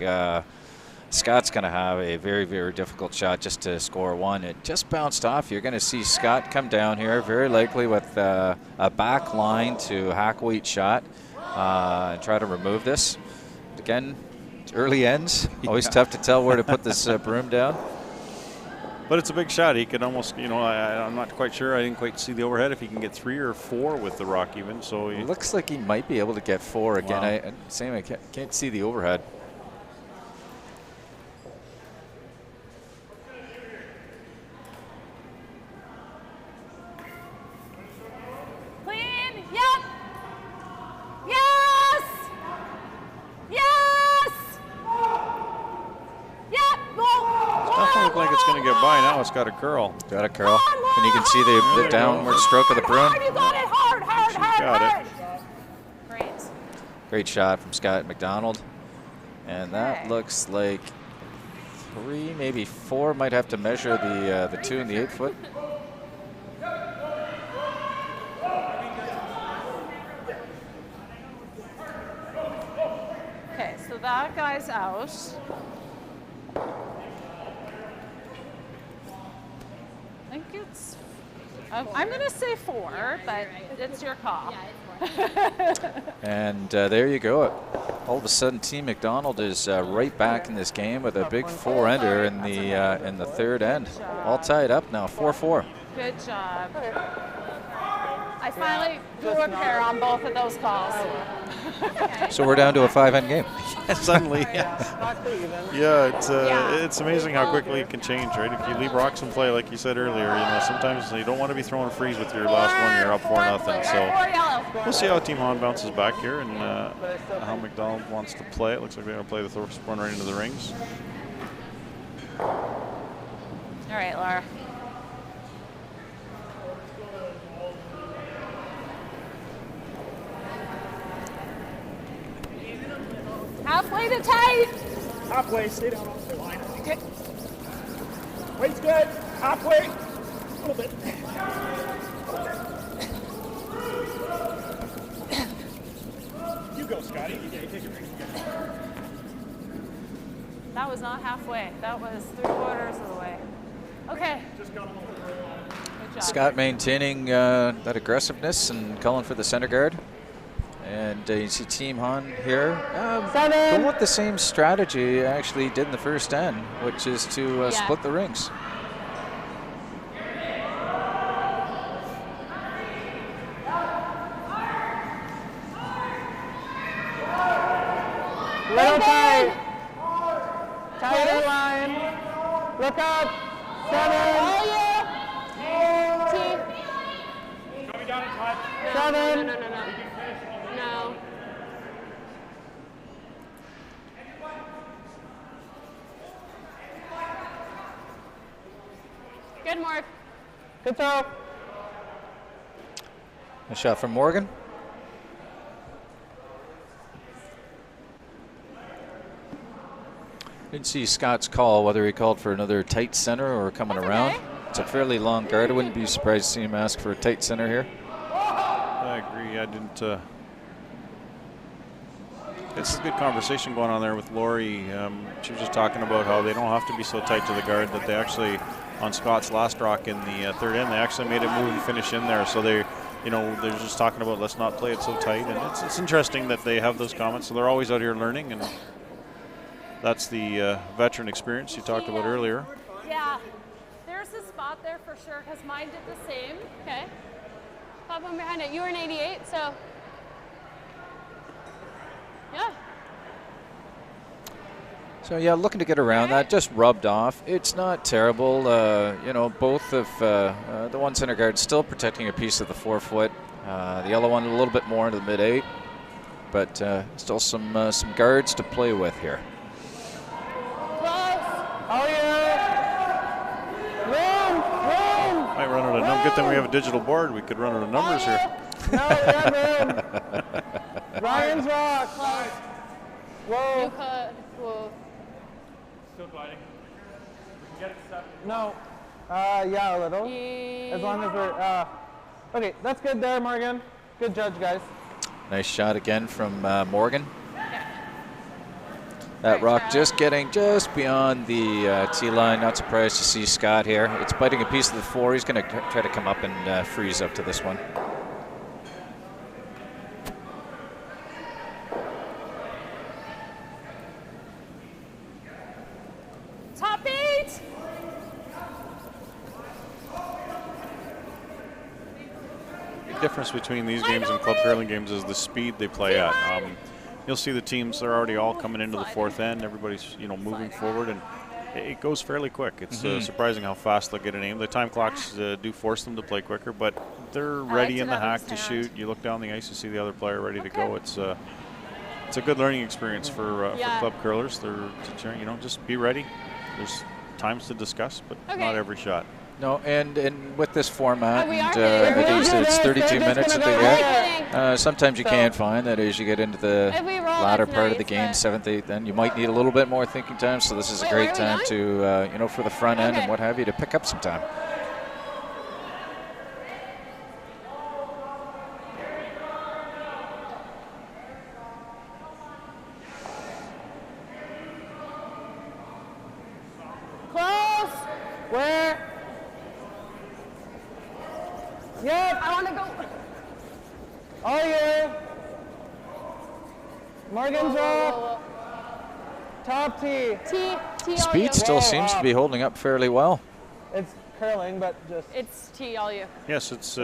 Scott's going to have a very, very difficult shot just to score 1. It just bounced off. You're going to see Scott come down here, very likely with a back line to hack weight shot and try to remove this. Again, early ends. Always tough to tell where to put this broom down. But it's a big shot. He could almost, I'm not quite sure. I didn't quite see the overhead if he can get 3 or 4 with the rock even. So it looks like he might be able to get 4 again. Wow. I can't see the overhead. Clean. Yep. Yes. Doesn't look like it's going to get by now. It's got a curl. Got a curl. And you can see the downward stroke of the broom. You got it hard, hard, hard, got it. hard. Great. Great shot from Scott McDonald. And that Okay. looks like 3, maybe 4. Might have to measure the 2 and the 8 foot. Okay, so that guy's out. I think it's, I'm going to say 4, but it's your call. And there you go. All of a sudden, Team McDonald is right back in this game with a big 4-ender in the third end. All tied up now, 4-4. Good job. I finally drew a pair on both of those calls. So we're down to a 5-end game. Suddenly, Back to even. yeah, it's amazing how quickly it can change, right? If you leave rocks in play, like you said earlier, sometimes you don't want to be throwing a freeze with your last one. You're up 4-0. So we'll see how Team Han bounces back here and how McDonald wants to play. It looks like they're going to play the first one right into the rings. All right, Laura. Halfway to tight. Halfway, stay down off the line. Okay. Weight's good. Halfway. A little bit. You go, Scotty. You take a drink. That was not halfway. That was 3/4 of the way. Okay. Just got him over. Good job. Scott maintaining that aggressiveness and calling for the center guard. And you see Team Han here going with the same strategy actually did in the first end, which is to split the rings. Little tight. Tighter line. Look up. 7. Coming down in time. 7. No. No. Good, Mark. Good throw. A shot from Morgan. Didn't see Scott's call, whether he called for another tight center or coming That's around. okay. It's a fairly long guard. I wouldn't be surprised to see him ask for a tight center here. I agree. I didn't. It's a good conversation going on there with Lori. She was just talking about how they don't have to be so tight to the guard, that they actually, on Scott's last rock in the third end, they actually made it move and finish in there. So they're just talking about let's not play it so tight. And it's interesting that they have those comments. So they're always out here learning, and that's the veteran experience you talked about earlier. Yeah. There's a spot there for sure because mine did the same. Okay. Pop one behind it. You were an 88, so. Yeah. So yeah, looking to get around that, just rubbed off. It's not terrible. Both of the one center guard still protecting a piece of the 4 foot. The other one a little bit more into the mid-8, but still some guards to play with here. Oh yeah. Room. Might run out of numbers. Good thing we have a digital board. We could run out of numbers here. No, yeah, man. Ryan's rock. You Whoa. could. Whoa. Still gliding. We can get it set. No. Yeah, a little. As long as we're. Okay, that's good there, Morgan. Good judge, guys. Nice shot again from Morgan. That rock just getting just beyond the tee line. Not surprised to see Scott here. It's biting a piece of the 4. He's going to try to come up and freeze up to this one. Top 8. The difference between these games and club curling games is the speed they play at. You'll see the teams, they're already all coming into the 4th end. Everybody's moving forward, and it goes fairly quick. It's surprising how fast they'll get an aim. The time clocks do force them to play quicker, but they're ready in the hack to shoot. You look down the ice, you see the other player ready to go. It's a good learning experience for club curlers. They're just be ready. There's times to discuss, but not every shot. No, and with this format, we are and getting- I think you said it's 32 They're minutes just that they gonna get. go Sometimes you can find that as you get into the If we roll, latter that's part of the nice, game, but- 7th, 8th, then you might need a little bit more thinking time. So this is a Wait, great where are we time going? to, you know, for the front end Okay. and what have you, to pick up some time. Close. Where? Yep. I want to go. All you. Morgan's up. Top tee. T all Speed you. still Whoa, seems to be holding up fairly well. It's curling, but just. It's T all you. Yes, it's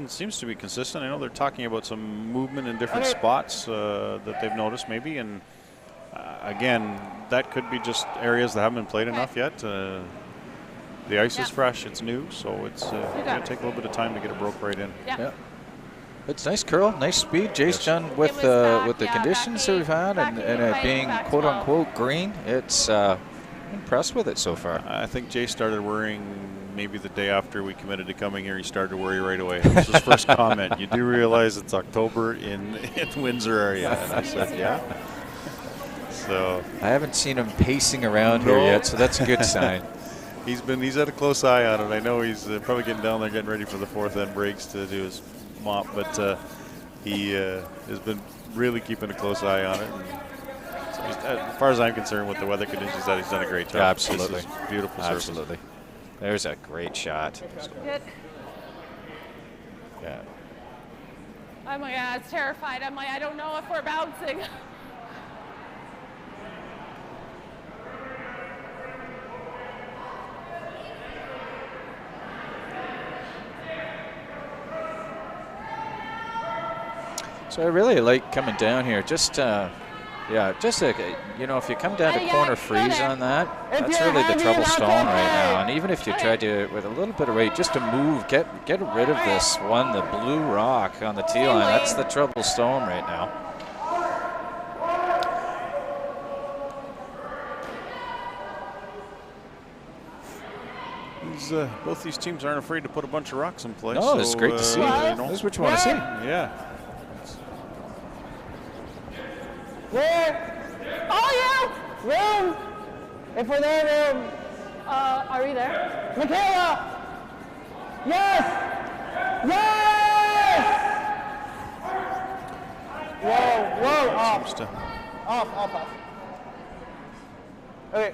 seems to be consistent. I know they're talking about some movement in different Okay. spots that they've noticed maybe, and again, that could be just areas that haven't been played enough yet. The ice is Yeah. fresh, it's new, so it's going to take a little bit of time to get it broke right in. Yeah. Yeah. It's nice curl, nice speed. Jace done with was back, with the yeah, conditions back that we've had back and eight, it back being back quote 12. unquote green. It's impressed with it so far. I think Jay started worrying maybe the day after we committed to coming here. He started to worry right away. This was his first comment. You do realize it's October in Windsor area? And I said, yeah. So I haven't seen him pacing around here No. yet, so that's a good sign. he's had a close eye on it. I know he's probably getting down there, getting ready for the fourth end breaks to do his mop, but he has been really keeping a close eye on it. And so as far as I'm concerned, with the weather conditions, that he's done a great job. Yeah, absolutely. This is beautiful surface. Absolutely. There's a great shot. Good. Yeah. I'm like, I was terrified. I'm like, I don't know if we're bouncing. So I really like coming down here. Just you know, if you come down to Yeah, corner go freeze there. on that, If that's you're really the heavy, trouble that's stone right okay. now. And even if you Okay. try to, with a little bit of weight, just to move, get rid of this one, the blue rock on the tee line. That's the trouble stone right now. Both these teams aren't afraid to put a bunch of rocks in place. No, this is great to see. you know, This is what you want to see. yeah. Where? All you. Room. If we're there, room. Are we there? Michaela. Yes. Yes. Whoa. Off. Seems to- Off. Okay.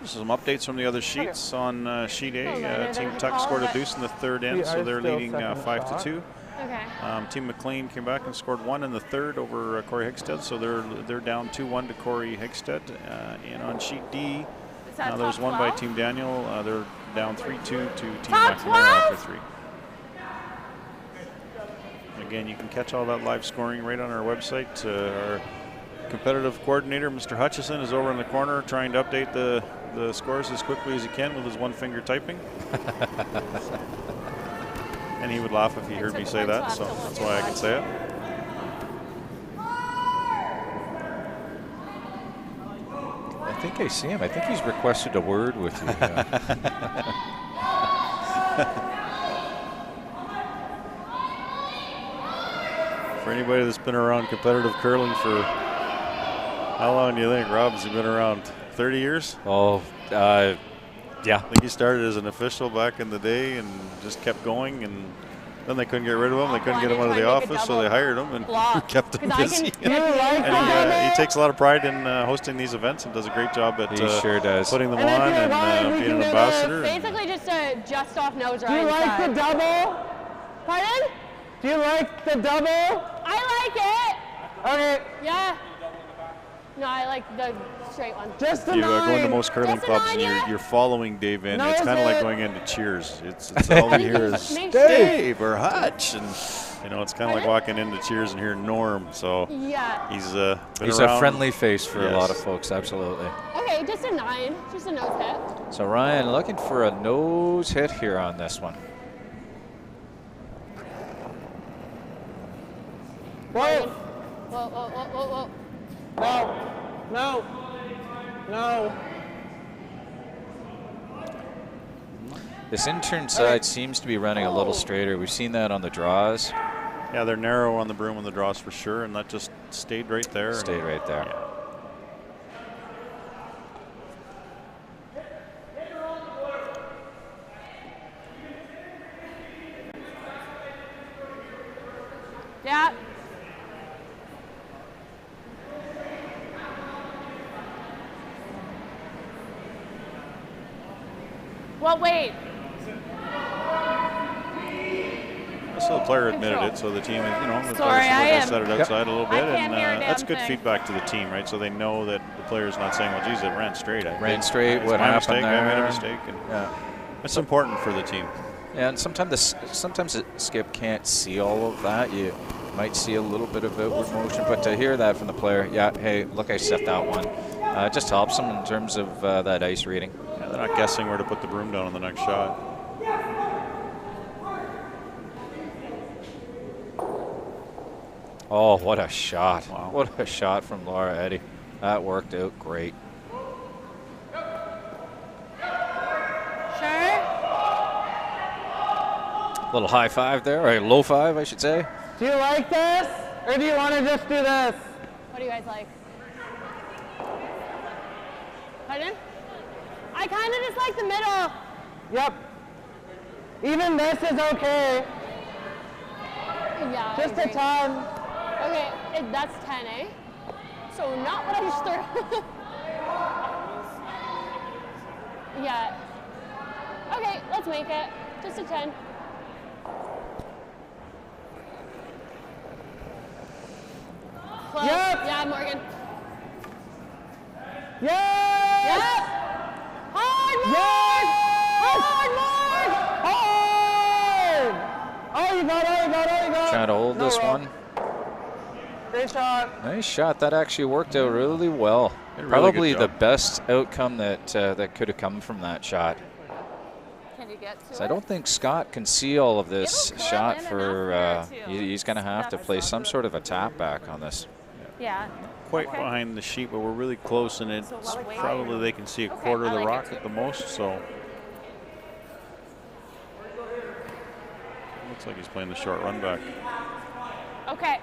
Some updates from the other sheets. On sheet A, better Team than Tuck all scored a of it. deuce in the third end, We so are they're still leading second 5-2. Okay. Team McLean came back and scored one in the third over Corey Hickstead, so they're down 2-1 to Corey Hickstead. And on sheet D, Is that there was top one by 12? Team Daniel. They're down 3-2 to Team Top McNamara 12? after 3. Again, you can catch all that live scoring right on our website. Our competitive coordinator, Mr. Hutchison, is over in the corner trying to update the scores as quickly as he can with his one finger typing. And he would laugh if he heard me say that, so that's why I can say it. I think I see him. I think he's requested a word with you. For anybody that's been around competitive curling for how long do you think, Rob? Has he been around 30 years? Oh, I yeah. think he started as an official back in the day and just kept going, and then they couldn't get rid of him. They couldn't get him out of the office, so they hired him and kept him 'Cause I busy. can- And he takes a lot of pride in hosting these events and does a great job at He sure does. putting them And if on you're and wide, we being can an do ambassador. and- Basically just a just off nose Do ride. you like the double? Pardon? Do you like the double? I like it. Okay. Yeah. No, I like the straight one. Just the You go into nine. most curling Just a clubs nine, and yeah. you're following Dave in. No, It's kind of like it- going into Cheers. It's all you hear is Make Dave or Hutch, and it's kind of like walking into Cheers and hearing Norm. So Yeah. he's been He's around. a friendly face for a lot of Yes. folks, absolutely. Okay, just a 9. Just a nose hit. So Ryan looking for a nose hit here on this one. Whoa. Whoa. No. No. This intern side seems to be running a little straighter. We've seen that on the draws. Yeah, they're narrow on the broom on the draws for sure, and that just stayed right there. Stayed right there. Yeah. Yeah. Well, wait. So the player admitted it, so the team is, the Sorry, player I set it outside a little bit, can't and hear a damn that's good thing. feedback to the team, right? So they know that the player's not saying, well, geez, it ran straight. Ran straight, It's what my happened mistake, I made there? a mistake. And Yeah. it's important for the team. Yeah, and sometimes the skip can't see all of that. You might see a little bit of outward motion, but to hear that from the player, yeah, hey, look, I set that one. It just helps them in terms of that ice reading. Yeah, they're not guessing where to put the broom down on the next shot. Oh, what a shot. Wow. What a shot from Laura Eddy. That worked out great. Sure. Little high five there, or a low five, I should say. Do you like this? Or do you want to just do this? What do you guys like? Pardon? I kind of just like the middle. Yep. Even this is okay. Yeah. I Just a agree. ton. Okay, that's 10, eh? So not what I just threw. Yeah. Okay, let's make it. Just a 10. Close. Yep. Yeah, Morgan. Yes! Yep. Hard, Morg! Yes! Hard, Morg! Hard! Oh, you got it, you got it, you got it. Trying to hold No this roll. one. Great shot. Nice shot. That actually worked out really well. Did a really Probably good the job. best outcome that that could have come from that shot. Can you get to So I it? don't think Scott can see all of this Give him shot credit for. enough there, too. He's going to have to play some sort of a tap back on this. Yeah. Quite Okay. behind the sheet, but we're really close, and it's So what way? probably they can see a Okay, quarter of I the like it rock too. at the most, so. Looks like he's playing the short run back. Okay.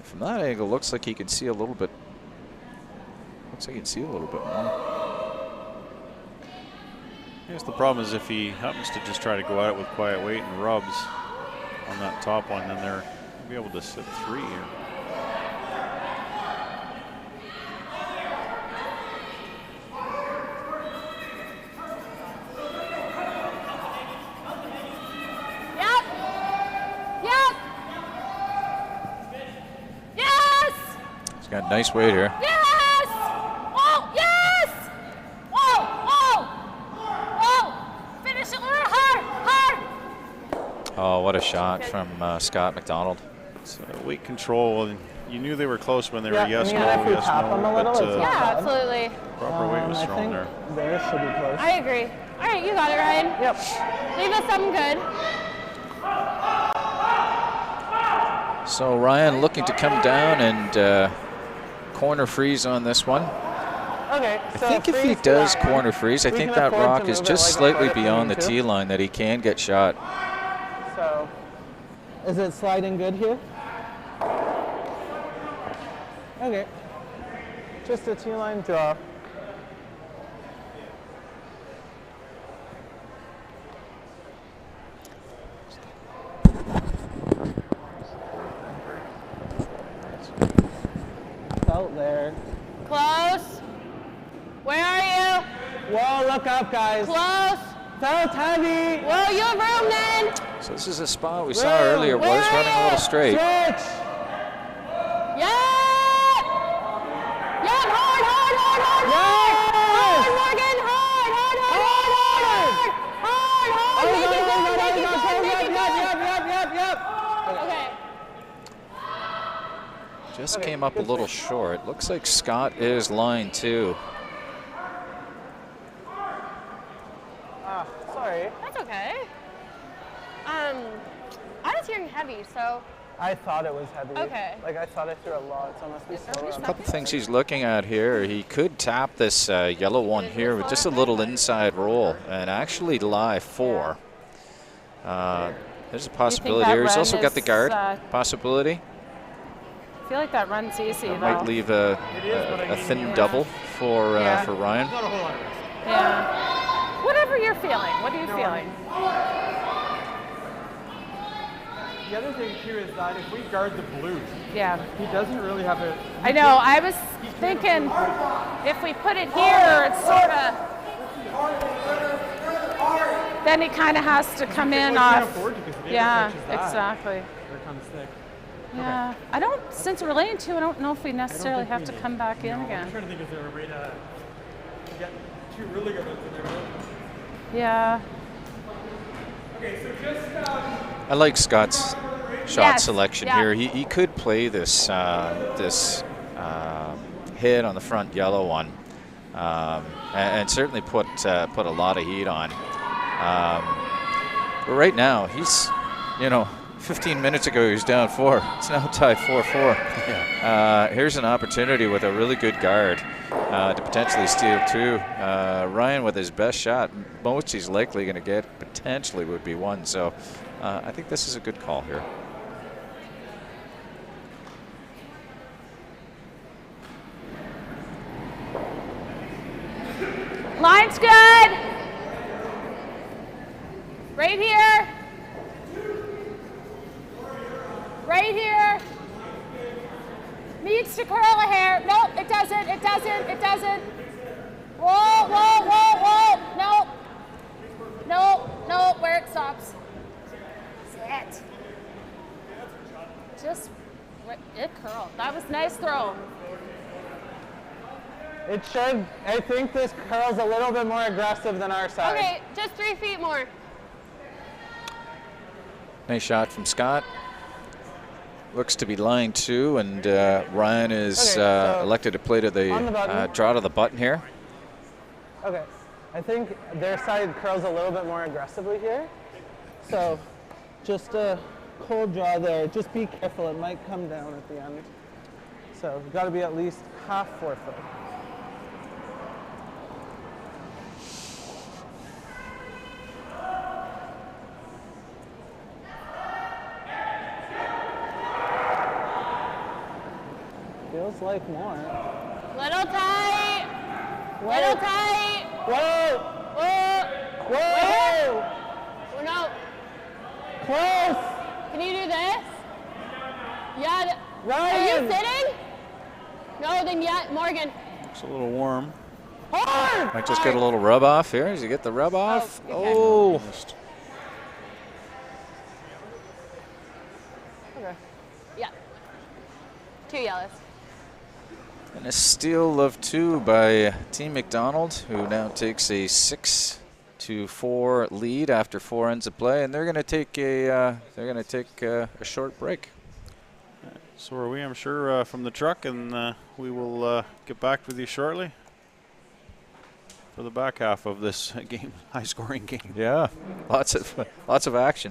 From that angle, looks like he can see a little bit. Looks like he can see a little bit more. Here's the problem is if he happens to just try to go at it with quiet weight and rubs on that top one, then they're be able to sit 3 here. Yep. Yep. Yes. He's got nice weight here. Yes. Oh, yes. Whoa, whoa, whoa. Finish it hard, hard. Oh, what a shot from Scott McDonald. It's weight control, and you knew they were close when they Yeah, were yes, and no, even if we yes, tap them a no, little, but it's not Yeah, bad. absolutely. proper weight was I thrown think there. theirs should be close. I agree. All right, you got it, Ryan. Yep. Leave us something good. So Ryan looking to come down and corner freeze on this one. Okay, I so think if he freeze to does that one. corner freeze, I We think can that afford to rock is move it just like a slightly foot if we beyond the need to. tee line that he can get shot. So, is it sliding good here? Okay. Just a two-line draw. Felt there. Close. Where are you? Whoa, look up, guys. Close. Felt heavy. Whoa, you have room then. So this is a spot we saw Whoa, earlier, was where running a are little you? straight. Switch. Yeah. Yeah, hard, hard, hard, hard, hard. Hard, Morgan, hard, hard, hard, hard, hard, hard, hard. Make it good, make it good, make it good. Okay. Just came up a little short. Looks like Scott is line 2. Sorry. heavy, so. I thought it was heavy. Okay. Like I thought I threw a lot, so it must be slower. A couple things he's looking at here. He could tap this yellow one here with just a little inside roll and actually lie 4. There's a possibility that here. He's run also got the is, guard possibility. I feel like that run's easy, though. Might leave a thin double for Ryan. Yeah. Whatever you're feeling. What are you feeling? The other thing too is that if we guard the blues, Yeah. he doesn't really have a. I know. I was thinking if we put it here, it's sort of. Then he kind of has to come in Can't off. afford to, 'cause if he Yeah, ever touches that, exactly. they're kind of sick. Yeah. I don't. Since we're lane 2, I don't know if we necessarily have to come back in I'm again. trying to think, is there a way to get 2 really good ones in there? Yeah. Okay, so just I like Scott's shot Yes, selection yeah. here. He could play this hit on the front yellow one, and certainly put a lot of heat on. But right now, he's 15 minutes ago he was down 4. It's now tied 4-4. Here's an opportunity with a really good guard to potentially steal 2. Ryan with his best shot, most he's likely going to get potentially would be 1. So I think this is a good call here. Line's good. Right here. Right here. Needs to curl a hair. Nope, it doesn't. It doesn't. It doesn't. Whoa, whoa, whoa, whoa. Nope. Nope, nope, where it stops. Sit. Just, it curled. That was a nice throw. It should. I think this curl's a little bit more aggressive than our side. Okay, just 3 feet more. Nice shot from Scott. Looks to be line 2, and Ryan is Okay, so elected to play to on the the button. draw to the button here. Okay. I think their side curls a little bit more aggressively here. So just a cold draw there. Just be careful. It might come down at the end. So you've got to be at least half 4 foot. Feels like more. Little tight. Little tight. Whoa! Whoa. Whoa! Oh, no. Close! Can you do this? Yeah. Are Ryan! you sitting? No, then yeah, Morgan. It's a little warm. Hard! Might just get a little rub off here. Does he get the rub off? okay. Oh. Okay. Yeah. 2 yellows. And a steal of 2 by Team McDonald, who now takes a 6-4 lead after 4 ends of play, and they're going to take a short break. So are we, I'm sure, from the truck, and we will get back with you shortly for the back half of this game, high-scoring game. Yeah, lots of action.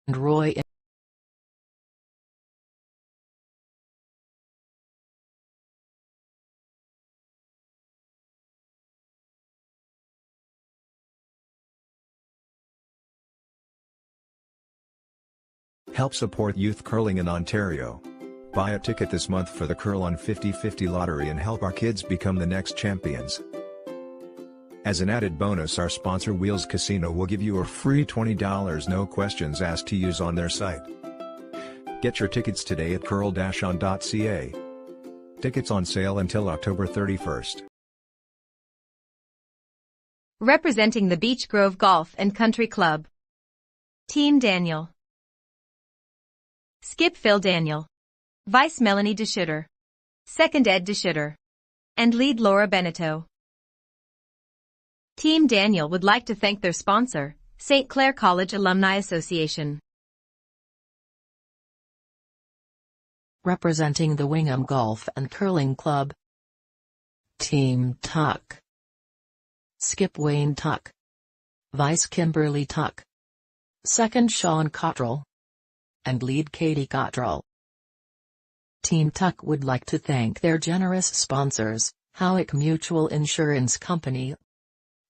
and Roy. Help support youth curling in Ontario. Buy a ticket this month for the Curl on 50/50 lottery and help our kids become the next champions. As an added bonus, our sponsor Wheels Casino will give you a free $20 no questions asked to use on their site. Get your tickets today at curl-on.ca. Tickets on sale until October 31st. Representing the Beach Grove Golf and Country Club. Team Daniel. Skip Phil Daniel. Vice Melanie DeSchutter. Second Ed DeSchutter. And lead Laura Beneteau. Team Daniel would like to thank their sponsor, St. Clair College Alumni Association. Representing the Wingham Golf and Curling Club. Team Tuck. Skip Wayne Tuck. Vice Kimberly Tuck. Second Sean Cottrell. And lead Katie Cottrell. Team Tuck would like to thank their generous sponsors, Howick Mutual Insurance Company,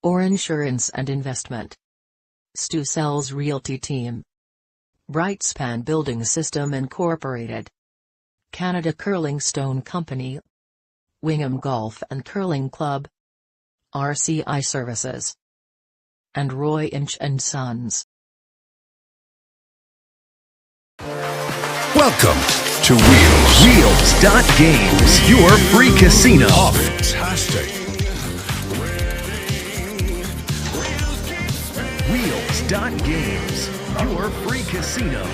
Or Insurance and Investment, Stu Sells Realty Team, Brightspan Building System Incorporated, Canada Curling Stone Company, Wingham Golf and Curling Club, RCI Services, and Roy Inch and Sons. Welcome to Wheels. Wheels.games, your free casino. Oh, fantastic. Wheels.games, your free casino.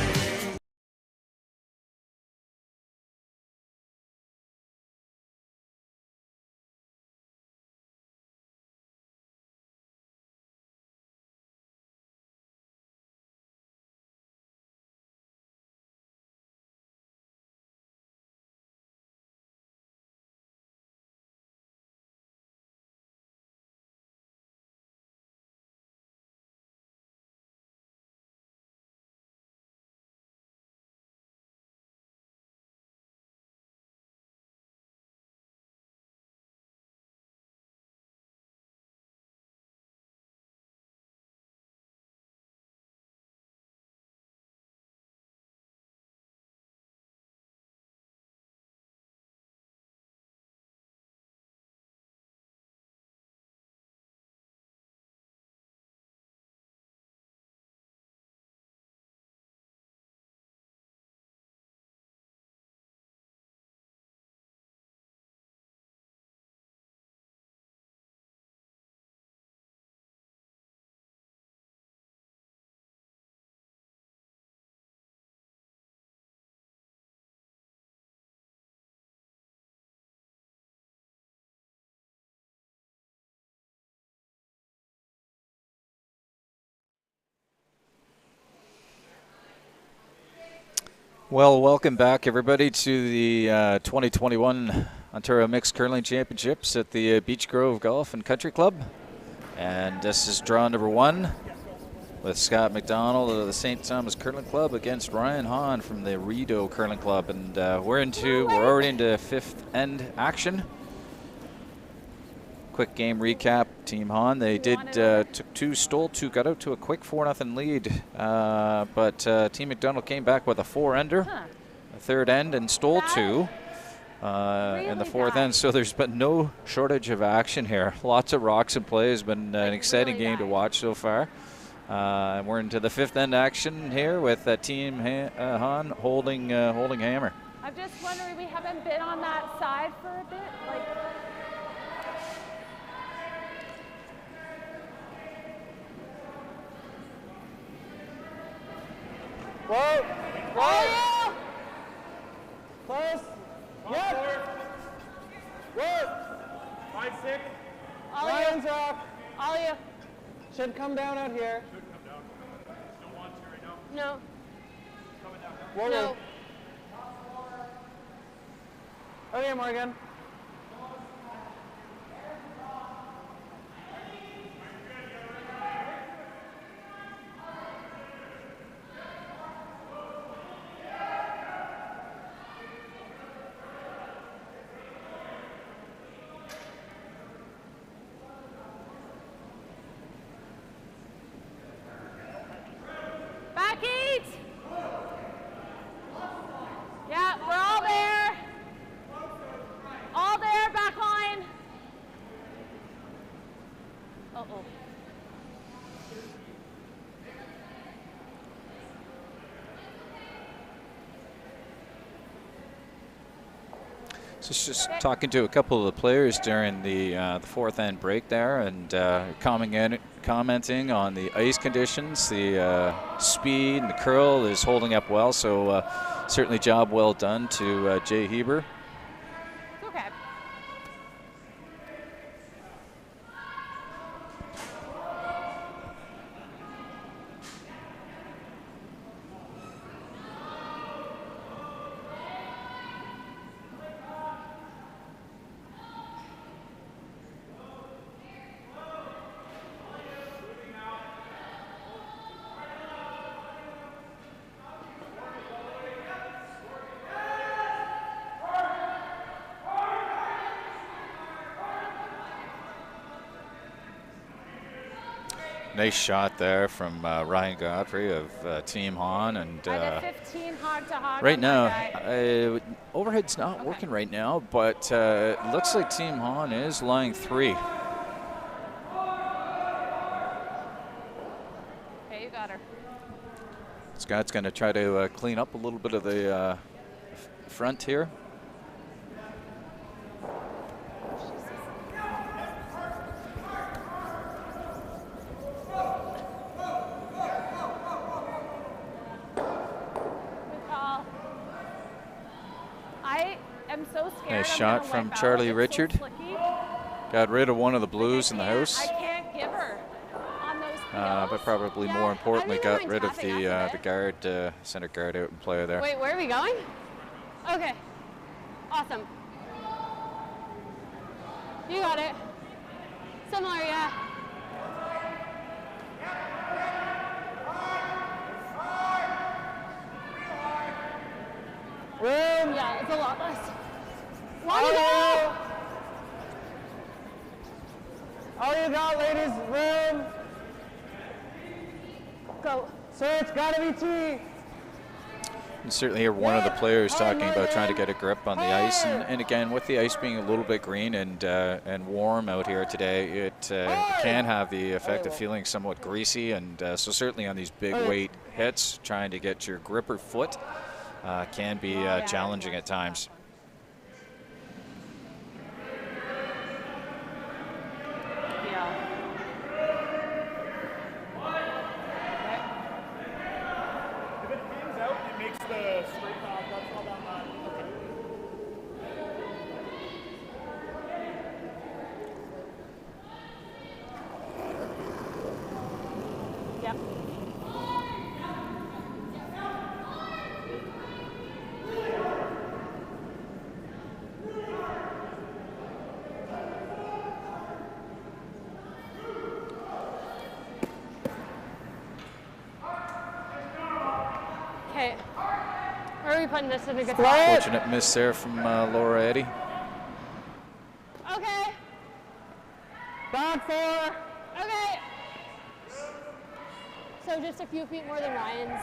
Well, welcome back, everybody, to the 2021 Ontario Mixed Curling Championships at the Beach Grove Golf and Country Club. And this is draw number 1 with Scott McDonald of the St. Thomas Curling Club against Ryan Hahn from the Rideau Curling Club. And we're already into fifth end action. Quick game recap. Team Hahn, they took 2, stole 2, got out to a quick 4-0 lead. But Team McDonald came back with a 4-ender, a third end, and stole 2 in the fourth end. So there's been no shortage of action here. Lots of rocks in play. It's been an exciting game to watch so far. And we're into the fifth end action here with Team Hahn holding hammer. I'm just wondering, we haven't been on that side for a bit. Whoa! Whoa! Close! Yep! Whoa! 5-6. Lions Rock! All you. Should come down out here. Should come down. Don't want to right now. No. Coming down. Whoa, No. whoa. Okay, Morgan. So just talking to a couple of the players during the fourth end break there, and commenting on the ice conditions. The speed and the curl is holding up well, so certainly job well done to Jay Heber. Okay. Nice shot there from Ryan Godfrey of Team Han, and I did 15 hog to hog. right now overhead's not working right now, but it looks like Team Han is line 3. Okay, you got her. Scott's going to try to clean up a little bit of the front here. Nice shot from Charlie Richard. Got rid of one of the blues in the house. I can't give her on those but probably more importantly, got rid of the guard, center guard out in play there. Wait, where are we going? Okay. Awesome. You got it. Similar, yeah. Room. Yeah, it's a lot less. One to go. All you got, ladies. Room. Go. Sir, it's got to be T. You certainly hear one of the players talking about trying to get a grip on the ice, and again, with the ice being a little bit green and warm out here today, it can have the effect of feeling somewhat greasy, and so certainly on these big weight hits, trying to get your gripper foot can be challenging at times. Where are we putting this in a good spot? Fortunate miss there from Laura Eddy. Okay. Back 4. Okay. So just a few feet more than Ryan's.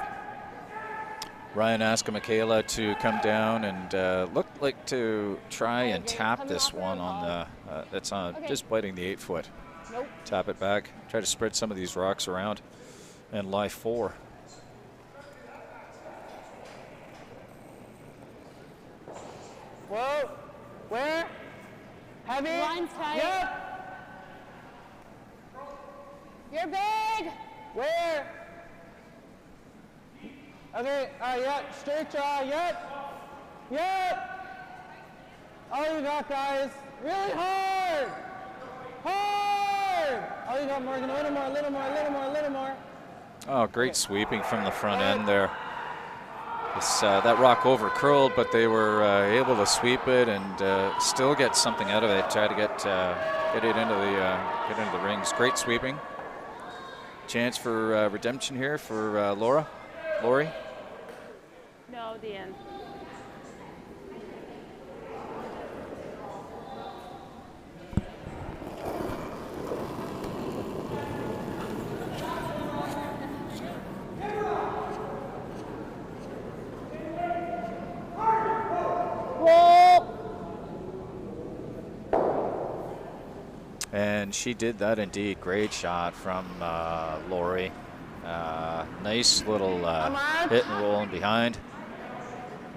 Ryan asked Michaela to come down and looked like to try and tap this one on the, that's on just biting the 8-foot. Nope. Tap it back, try to spread some of these rocks around, and lie 4. Whoa. Where? Heavy. Line's tight. Yep. You're big. Where? Okay, yep. Straight jaw, yep. Yep. All you got, guys. Really hard. Hard. All you got, Morgan. A little more, a little more, a little more, a little more. Oh, great sweeping from the front end there. That rock over curled, but they were able to sweep it and still get something out of it. Try to get it into the rings. Great sweeping. Chance for redemption here for Lori. No, the end. And she did that indeed. Great shot from Lori. Nice little hit and roll in behind.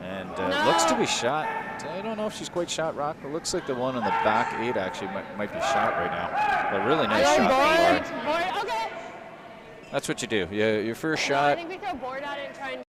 And looks to be shot I don't know if she's quite shot, Rock. It looks like the one on the back 8 actually might be shot right now. A really nice shot from Laura. Board, okay. That's what you do. Yeah, your first No, I shot. think we throw board at it and try and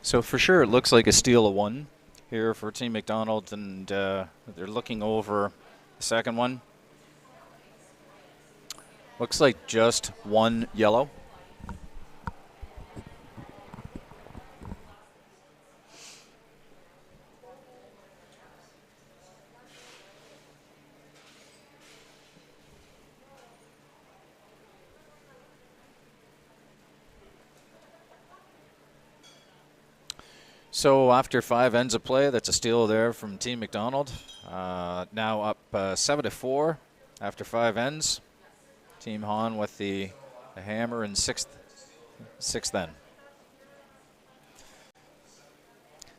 So for sure, it looks like a steal of 1 here for Team McDonald, and they're looking over the second one. Looks like just 1 yellow. So after 5 ends of play, that's a steal there from Team McDonald. Now up 7-4 after 5 ends. Team Hahn with the hammer in sixth end.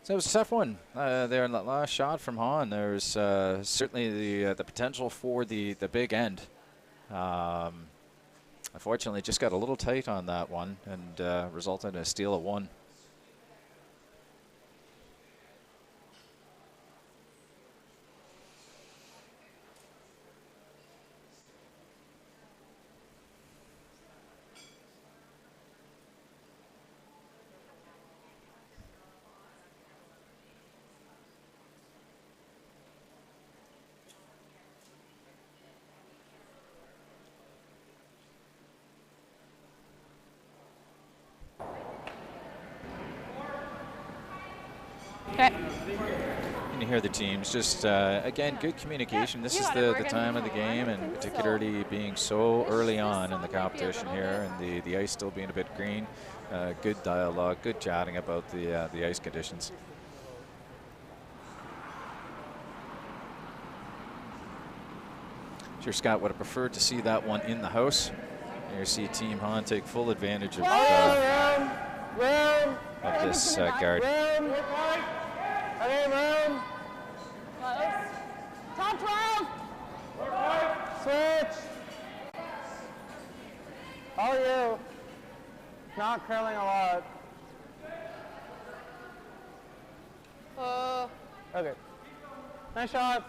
So it was a tough one there in that last shot from Hahn. There's certainly the potential for the big end. Unfortunately, just got a little tight on that one and resulted in a steal of 1. Okay. And you hear the teams just, again, good communication. This is the time of the game, and particularly being so early on in the competition here, and the ice still being a bit green. Good dialogue, good chatting about the ice conditions. Sure, Scott would have preferred to see that one in the house. You see Team Hahn take full advantage of this guard. Top 12! Switch! All you. Not curling a lot. Okay. Nice shot.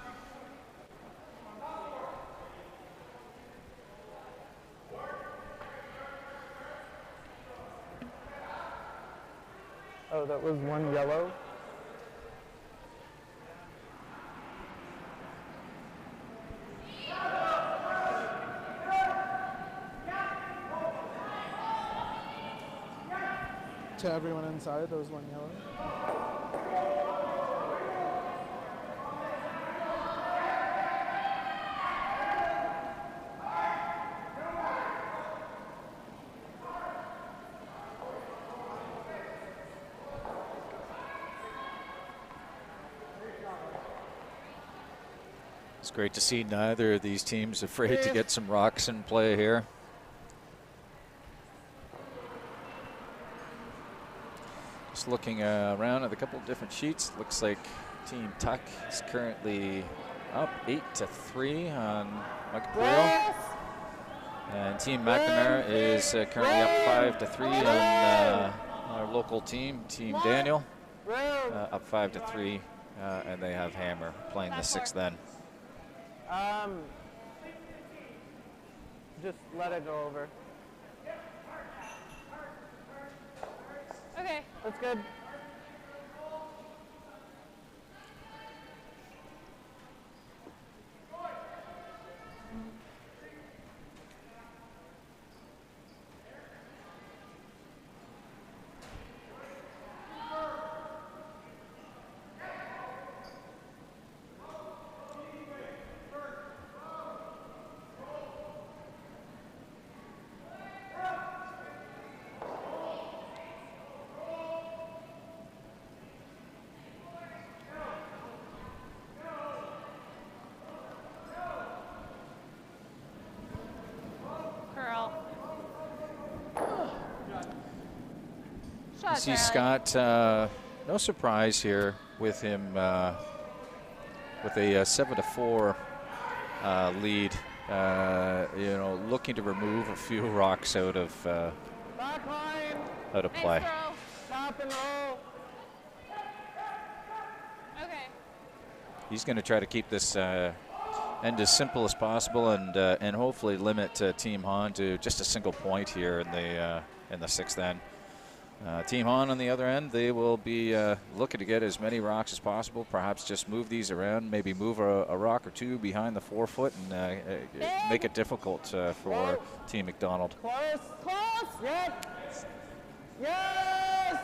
Oh, that was 1 yellow. To everyone inside, there was 1 yellow. It's great to see neither of these teams afraid to get some rocks in play here. Just looking around at a couple of different sheets, looks like Team Tuck is currently up 8-3 on Macaprio. And Team McNamara is currently up 5-3 on our local team, Team Daniel, up 5-3, and they have Hammer playing the 6th end. Just let it go over. Okay. That's good. You see Scott, no surprise here with him with a 7-4 lead. You know, looking to remove a few rocks out of play. Stop and roll. Okay. He's going to try to keep this end as simple as possible, and hopefully limit Team Hahn to just a single point here in the 6th end. Team on the other end, they will be looking to get as many rocks as possible. Perhaps just move these around, maybe move a rock or two behind the 4 foot and make it difficult for Team McDonald. Close. Close. Yep. Yes.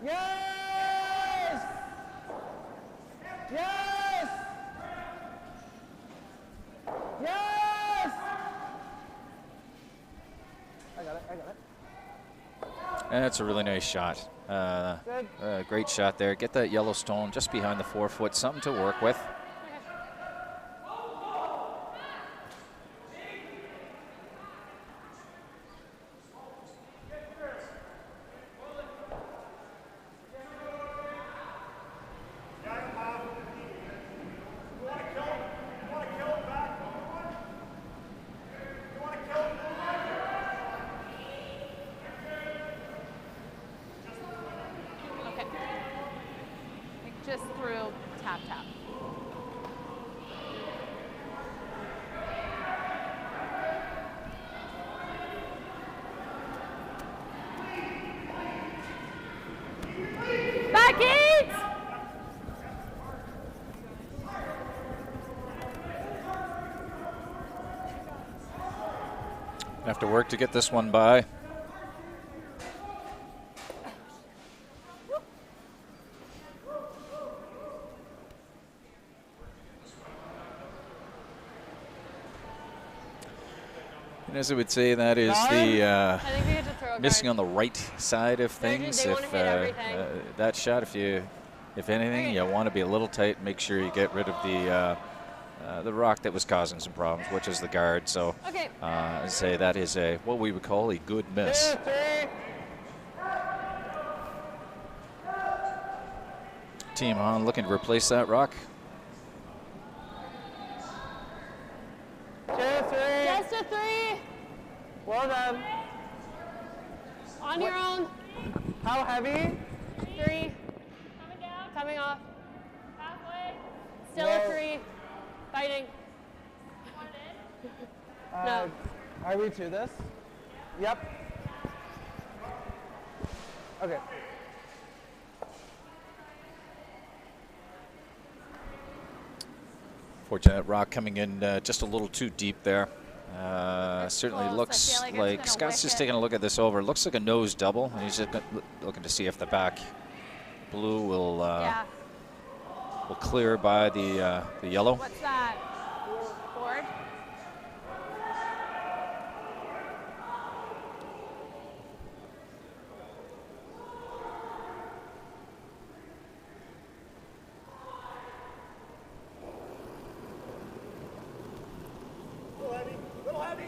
Yes. Yes. Yes. I got it. That's a really nice shot. Great shot there. Get that yellow stone just behind the 4 foot, something to work with. Just through tap. Back eight! Have to work to get this one by. And as I would say, that is the missing on the right side of things. If that shot, if anything, you want to be a little tight. Make sure you get rid of the rock that was causing some problems, which is the guard. So, I say that is what we would call a good miss. Team on looking to replace that rock. Just a 3. Well done. On your own. How heavy? 3. Coming down. Coming off. Halfway. Still a 3. Fighting. No. Are we to this? Yep. Okay. Fortunate rock coming in just a little too deep there. Certainly looks like Scott's just taking a look at this over. Looks like a nose double. And he's just looking to see if the back blue will clear by the yellow. What's that? Board? Little heavy.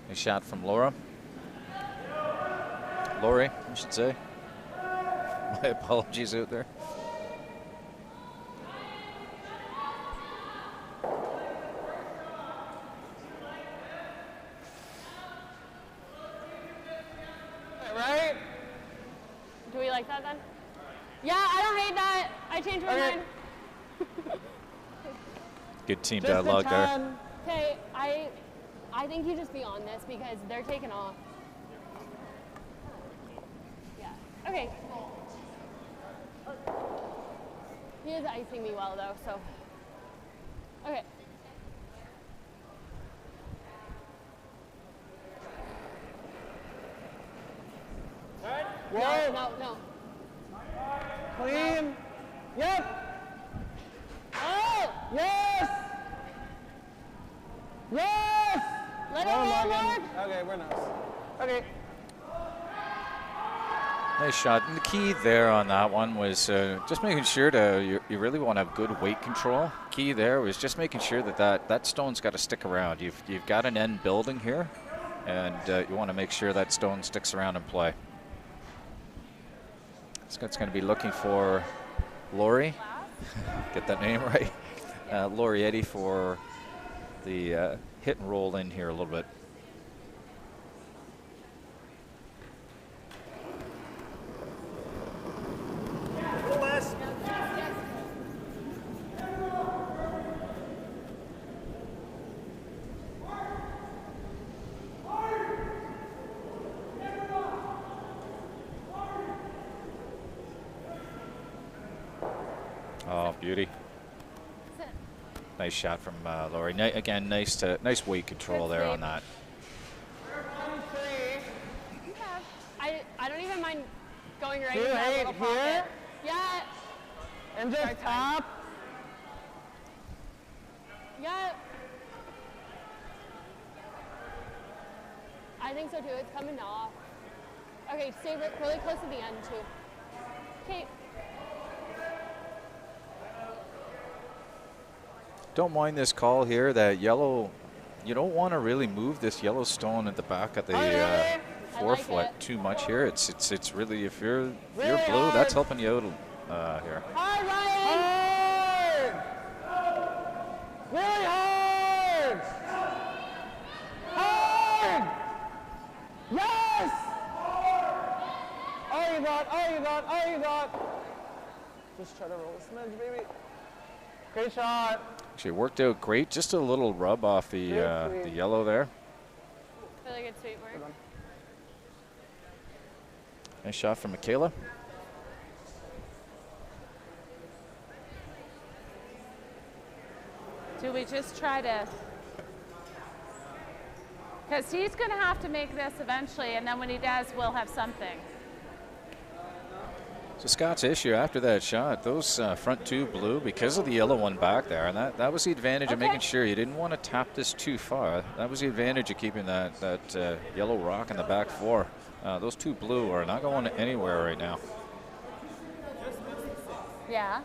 A shot from Laura. Lori, I should say. My apologies out there. Right? Do we like that then? Yeah, I don't hate that. I changed my mind. Good team dialogue there. Okay, I think you just be on this because they're taking off. Yeah. Okay. He is icing me well though, so. Okay. Whoa. No. Clean. Yep. Oh! Yes. Yes. Let it roll, Mark. Okay, we're nice. Okay. Nice shot. And the key there on that one was just making sure you really want to have good weight control. Key there was just making sure that stone's got to stick around. You've got an end building here, and you want to make sure that stone sticks around and play. Scott's going to be looking for Lori. Get that name right. Lori Eddy for the hit and roll in here a little bit. Oh, beauty. Nice shot from Lori. Again, nice weight control there on that. I don't even mind going right in that little pocket. Here? Yeah. And just top. Yeah. I think so too. It's coming off. Okay, stay really close to the end too. Okay. Don't mind this call here. That yellow, you don't want to really move this yellow stone at the back of the forefoot too much here. It's really, if you're blue, that's helping you out here. Hard, Ryan! Hard! Really hard! Hard! Yes! All you got. Just try to roll a smidge, baby. Great shot. Actually worked out great. Just a little rub off the yellow there. Really good sweep work. Nice shot from Michaela. Do we just try to? Because he's going to have to make this eventually, and then when he does, we'll have something. So Scott's issue after that shot, those front two blew because of the yellow one back there, and that was the advantage of making sure you didn't want to tap this too far. That was the advantage of keeping that yellow rock in the back four. Those two blue are not going anywhere right now. Yeah.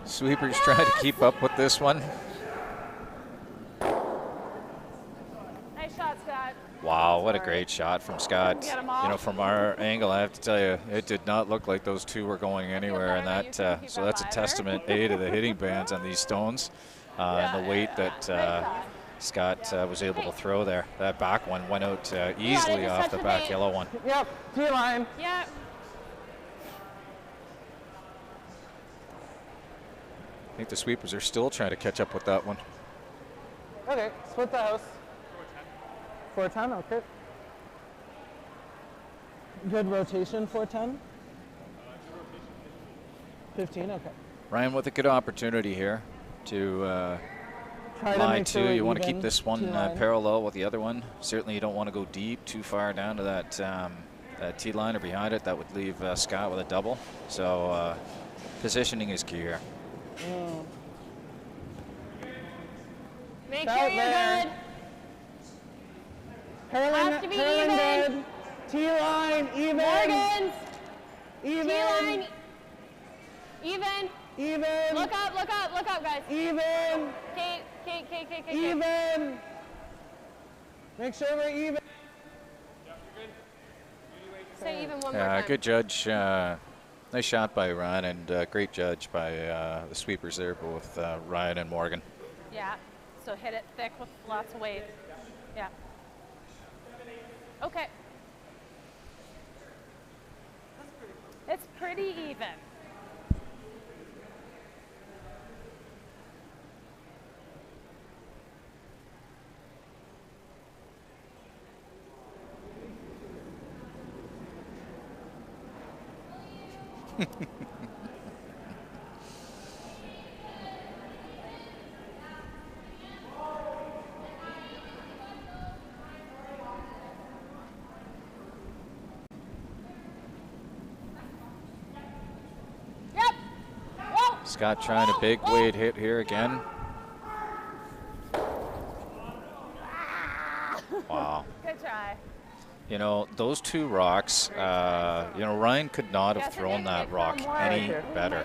Sweepers trying to keep up with this one. Nice shot, Scott. Wow, what a great shot from Scott. Get 'em off. You know, from our angle, I have to tell you, it did not look like those two were going anywhere, and that so that's a testament to the hitting bands on these stones and the weight that Scott was able to throw there. That back one went out easily off the back yellow one. Yep, T-line. Yep. I think the Sweepers are still trying to catch up with that one. Okay, split the house. 410, okay. Good rotation, 410. 15, okay. Ryan with a good opportunity here to Try to line make two. sure You want to even, keep this one T-line. parallel with the other one. Certainly you don't want to go deep too far down to that T-line or behind it. That would leave Scott with a double. So positioning is key here. Make Out sure you're there. good. Has to be Hurling even. good. T-line, even. Morgan's. Even. T-line. Even. Even. Look up, guys. Even. Kate. Even. Make sure we're even. Say even one more time. Good judge. Nice shot by Ryan, and great judge by the Sweepers there, both Ryan and Morgan. Yeah. So hit it thick with lots of weight. Yeah. Okay. It's pretty even. Scott trying a big weight hit here again. Wow. Good try. You know, those two rocks, you know, Ryan could not have thrown that rock any better.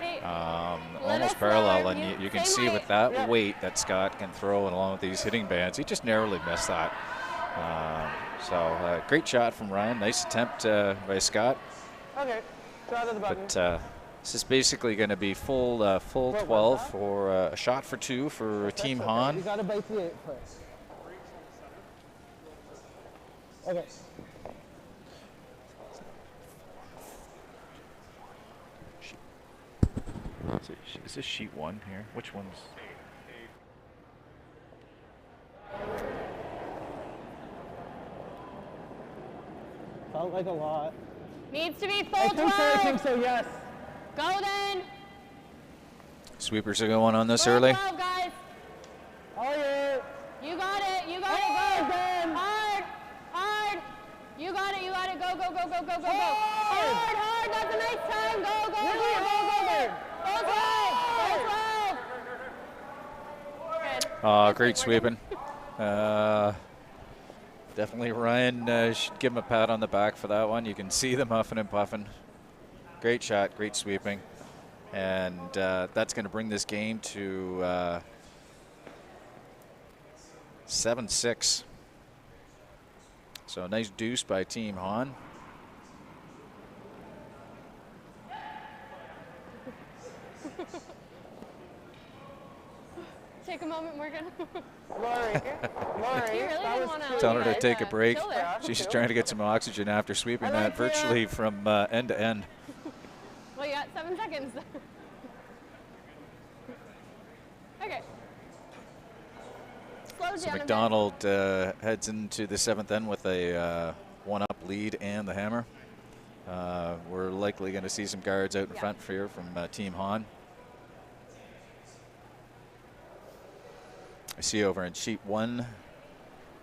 Almost parallel, and you can see with that weight that Scott can throw and along with these hitting bands, he just narrowly missed that. So great shot from Ryan. Nice attempt by Scott. Okay, draw to the button. But this is basically going to be full 12 for a shot for 2 for Team Han. You got to bite the 8 first. Okay. Is this sheet 1 here? Which one's? Felt like a lot. Needs to be full 12. I think so, yes. Go then. Sweepers are going on this early. 12, guys. Oh, yeah. You got it. You got it. Go. Again. Hard. Hard. You got it. You got it. Go, go, go, go, go, go, go. Hard, hard. That's a nice time. Go, go, go, go, go. Go 12. Go 12. Good. Great sweeping. Definitely Ryan should give him a pat on the back for that one. You can see them huffing and puffing. Great shot, great sweeping. And that's going to bring this game to 7-6. So a nice deuce by Team Han. Take a moment, Morgan. Lori, You really didn't want to. Telling her to take a break. chill there. She's trying to get some oxygen after sweeping that virtually from end to end. Well, you got 7 seconds. Okay. Slow So down McDonald heads into the 7th end with a 1-up lead and the hammer. We're likely going to see some guards out in front here from Team Han. I see over in sheet 1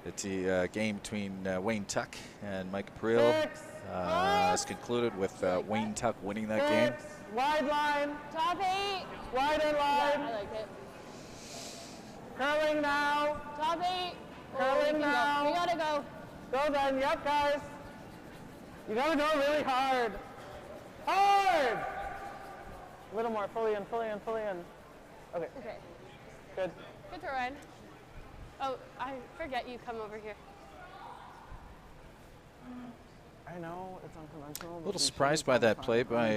that the game between Wayne Tuck and Mike April is concluded with Wayne Tuck winning that game. Wide line. Top 8. Wide and line. Yeah, I like it. Curling now. Top 8. Curling now. We gotta go. Go then. Yep, guys. You gotta go really hard. Hard. A little more. Fully in, fully in, fully in. Okay. Okay. Good. Good throw, Ryan. Oh, I forget you come over here. I know it's unconventional. A little surprised by that play by,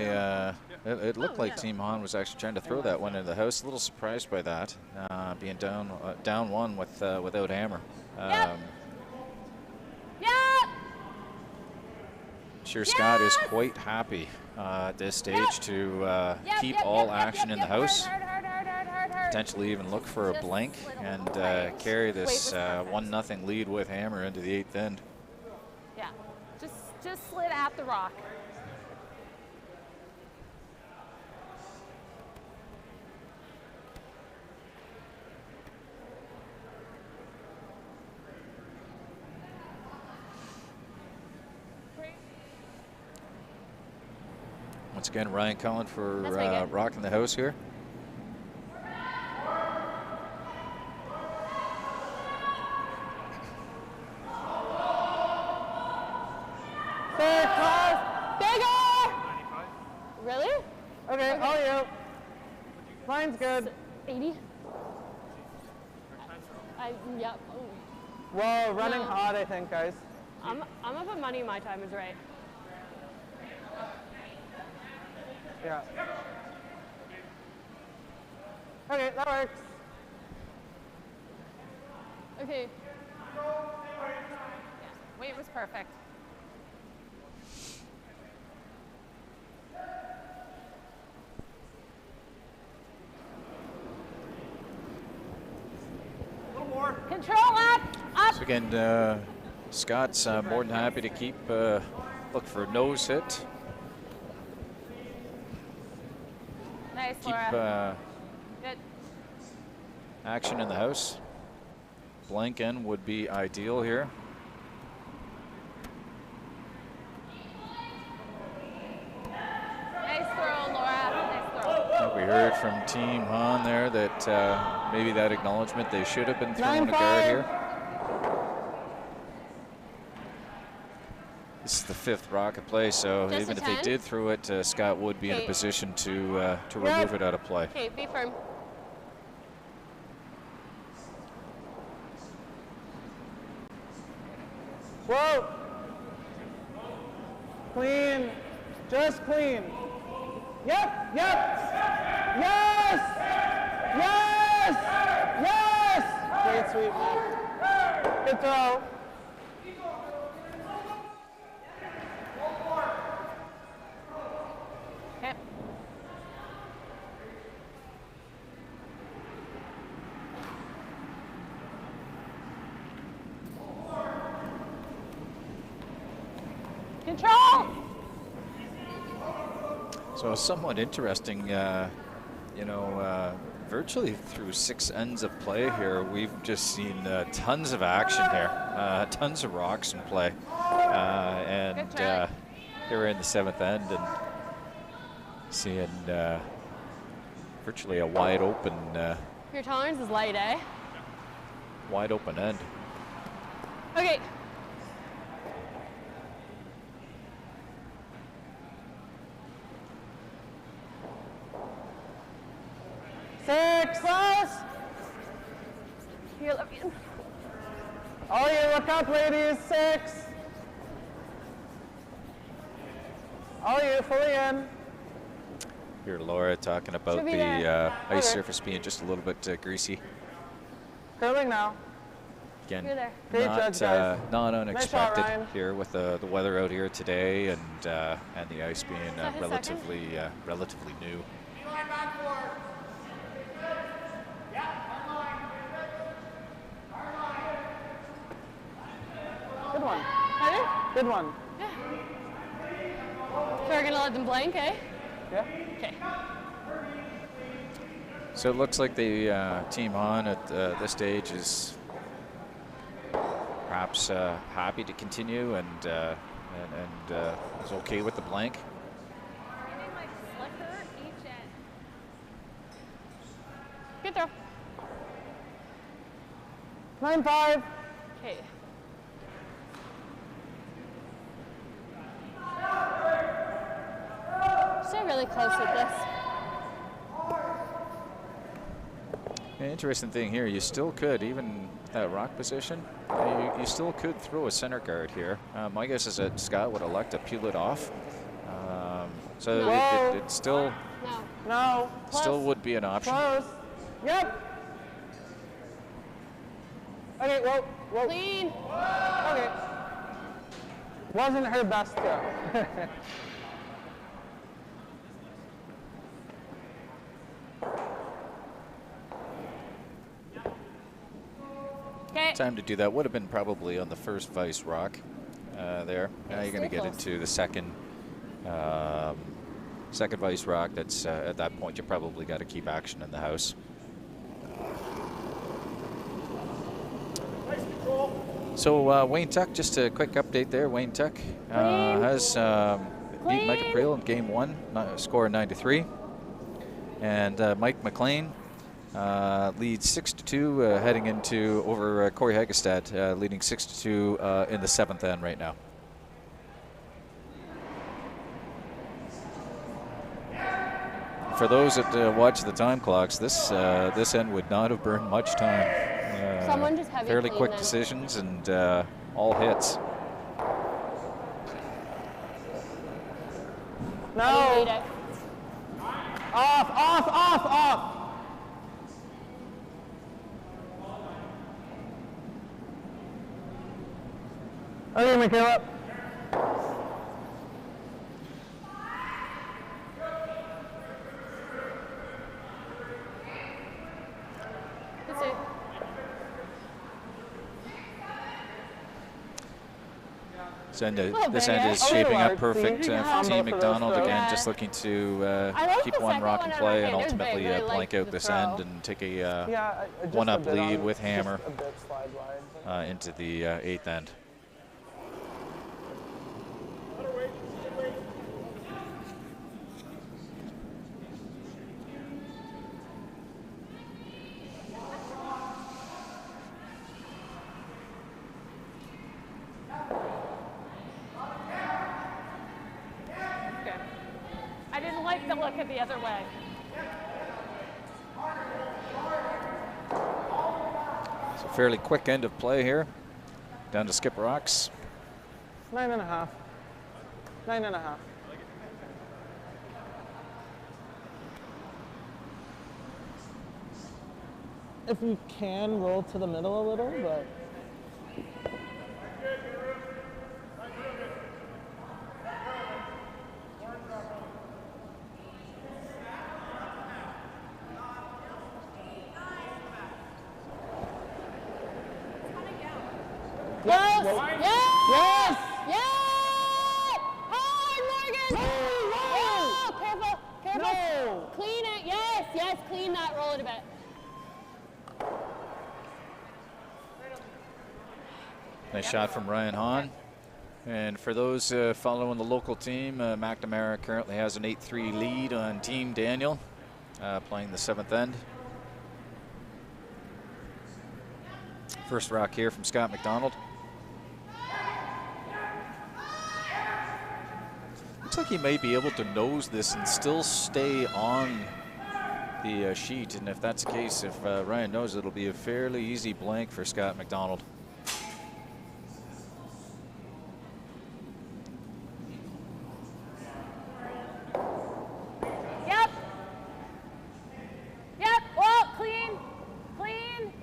it looked like Team Han was actually trying to throw that one into the house. A little surprised by that, being down 1 without hammer. Yep. Sure, Scott is quite happy at this stage to keep all action in the house. Potentially even look for a blank and carry this 1-0 lead with hammer into the 8th end. Yeah. Just slid at the rock. Once again, Ryan Cullen for That's pretty good. rocking the house here. Bigger! Really? Okay, all you. Line's good. 80? Yep. Oh. Whoa, running No. hot, I think, guys. I'm gonna put money my time is right. Yeah. Okay, that works. Okay. Yeah, weight was perfect. Control up, up. So again, Scott's more than happy to keep look for a nose hit. Nice, Keep Laura. Good. action in the house. Blank end would be ideal here. Nice throw, Laura. Nice throw. I think we heard from Team Han there that maybe that acknowledgement they should have been throwing a guard here. This is the 5th rock at play, so Just even a if they 10? did throw it, Scott would be in a Okay. position to remove it out of play. Okay, be firm. Whoa. Clean. Just clean. Yep. Yes. Yes. Yes. Great sweep, man. Good throw. Okay. Control! So somewhat interesting, virtually through 6 ends of play here, we've just seen tons of action here, tons of rocks in play. And here we're in the 7th end and seeing virtually a wide open Your tolerance is light, eh? wide open end. Okay. Six. Close. Here, let me in. All you look up, ladies. 6. All you fully in. Here Laura talking about Should be the there. ice Okay. surface being just a little bit greasy. Curling now. Again, You're there. Great not, judge, guys. not unexpected Ryan. here with the weather out here today and the ice being that his relatively new. Good one. Pardon? Good one. So we're gonna let them blank, eh? Yeah. Okay. So it looks like the team on at this stage is perhaps happy to continue and is okay with the blank. Good throw. 9-5. Okay. Stay really close with this. An interesting thing here, you still could, even that rock position, you still could throw a center guard here. My guess is that Scott would elect to peel it off. So No. it still No. No. still would be an option. Close. Yep. Okay, whoa. Clean. Okay. Wasn't her best throw. Okay. Time to do that would have been probably on the first vice rock there. Now you're going to Stay get close. into the second vice rock. That's at that point you probably got to keep action in the house. So Wayne Tuck, just a quick update there. Wayne Tuck has beat Mike April in game 1, score 9-3, and Mike McLean leads 6-2 heading into over Corey Hagestad, leading 6-2 in the 7th end right now. For those that watch the time clocks, this end would not have burned much time. Someone just heavy fairly clean quick then. decisions and all hits. No. Lead it. Off. Okay, Michaela. Let's see. This end is Oh, shaping there up you are. perfect See, you for can Team combo for McDonald those again, throws. just looking to I like keep the one second rock one in on play right and hand. It was ultimately big. Really blank liked out the this throw. end and take a Yeah, just one-up a bit lead on- with hammer just a bit slide wide. into the 8th end. like to look at the other way. It's a fairly quick end of play here. Down to Skip Rocks. 9.5. 9.5. If you can, roll to the middle a little, but. Yes! Yes! Yes! Yes! Yes! Hard, Morgan! No! Oh, careful, careful. No! Clean it. Yes, yes, clean that. Roll it a bit. Nice shot from Ryan Hahn. And for those following the local team, McNamara currently has an 8-3 lead on Team Daniel, playing the 7th end. First rock here from Scott McDonald. Looks like he may be able to nose this and still stay on the sheet. And if that's the case, if Ryan knows, it'll be a fairly easy blank for Scott McDonald. Yep. Yep. Oh, clean. Clean.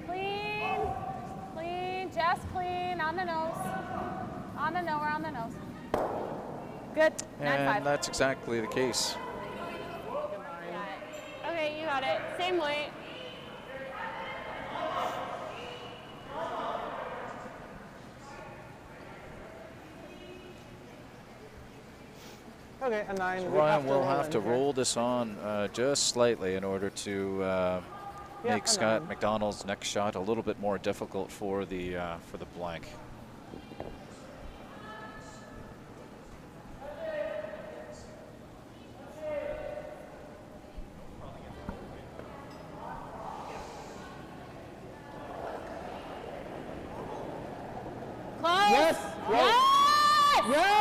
Clean. Clean. Just clean. On the nose. On the nose. We're on the nose. Good. 9-5. And that's exactly the case. Okay, you got it. Same weight. Okay, a 9. So Ryan will have to roll this on just slightly in order to make Scott McDonald's next shot a little bit more difficult for the blank. Close. Yes! Yes! Yes!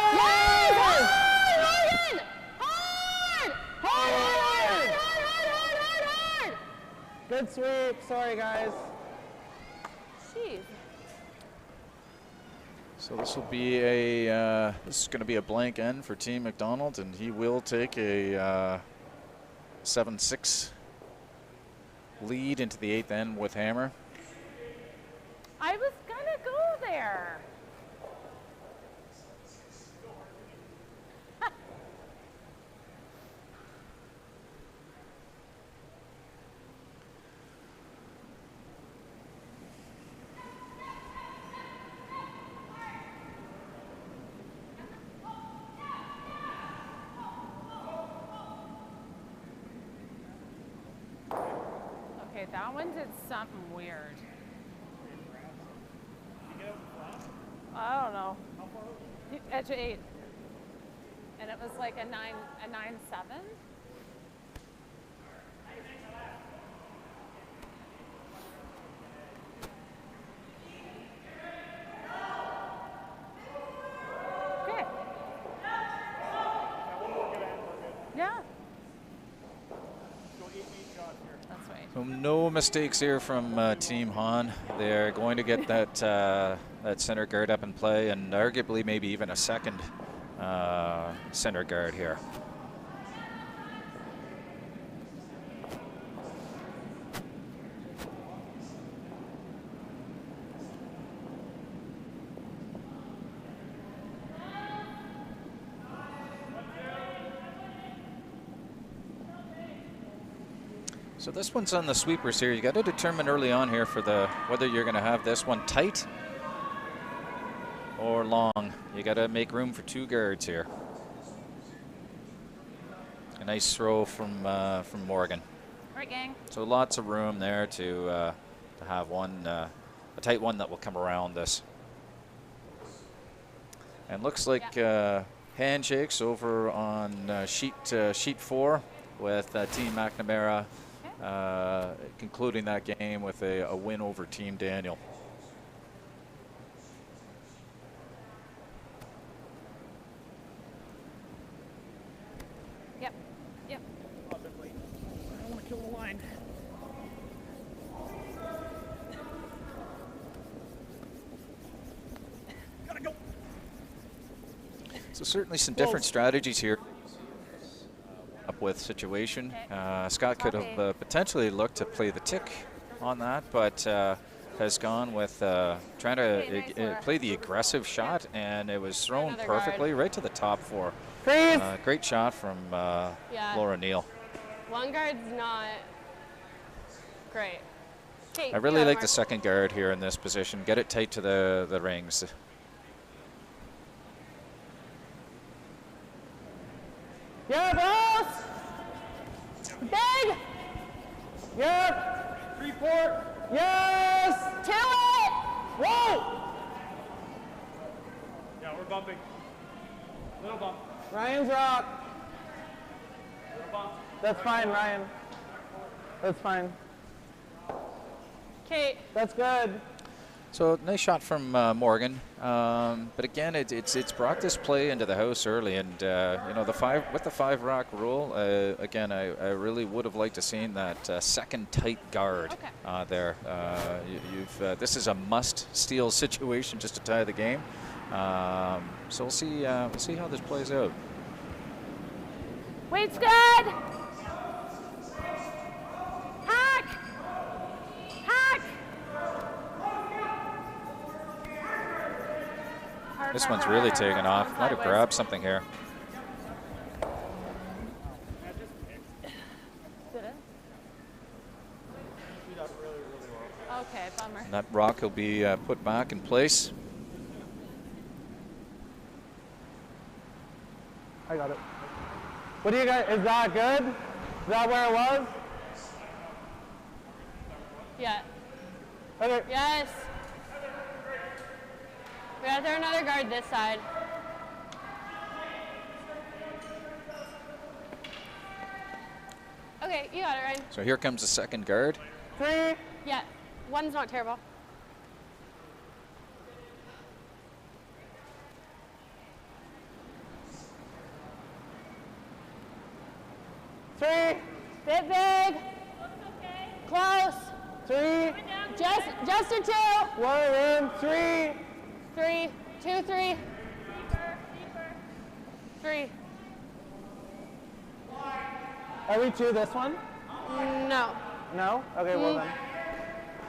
Yes! Hard, Morgan! Hard! Hard, hard, hard, hard, hard, hard, hard! Good sweep. Sorry, guys. Jeez. So this will be a this is going to be a blank end for Team McDonald, and he will take a 7-6 lead into the 8th end with hammer. I was gonna go there. Okay, that one did something weird. I don't know. Edge of 8. And it was like a 9-7. Okay. Yeah. That's right. So no mistakes here from Team Han. They're going to get that that center guard up in play, and arguably maybe even a second center guard here. So this one's on the sweepers here. You got to determine early on here for the whether you're going to have this one tight or long. You got to make room for 2 guards here. A nice throw from Morgan. Right, gang. So lots of room there to have one a tight one that will come around this. And looks like handshakes over on sheet 4 with Team McNamara. Concluding that game with a win over Team Daniel. So certainly some different strategies here. Up with situation. Scott could have potentially looked to play the tick on that, but has gone with trying to play the aggressive shot, and it was thrown perfectly right to the top four. Great shot from Laura Neal. One guard's not great. I really like the second guard here in this position. Get it tight to the rings. Yeah, boss! Big! Yep! 3-4! Yes! To it! Whoa! Yeah, we're bumping. Little bump. Ryan's rock. Little bump. That's fine, Ryan. That's fine. Okay. That's good. So nice shot from Morgan, but again, it's brought this play into the house early, and you know, the five rock rule. Again, I really would have liked to seen that second tight guard there. This is a must steal situation just to tie the game. So we'll see how this plays out. Weight's good. Hack. Hack. This one's really taken off. Might have grabbed something here. Did it? Okay, bummer. And that rock will be put back in place. I got it. What do you guys, is that good? Is that where it was? Yeah. Okay. Yes. We got there another guard this side. Okay, you got it, Ryan. So here comes the second guard. 3. Yeah, one's not terrible. Three. Bit big. Close. 3. Just a 2. 1 in 3. 3. 2, 3. 3. Are we 2 this one? No. No? Okay, well then.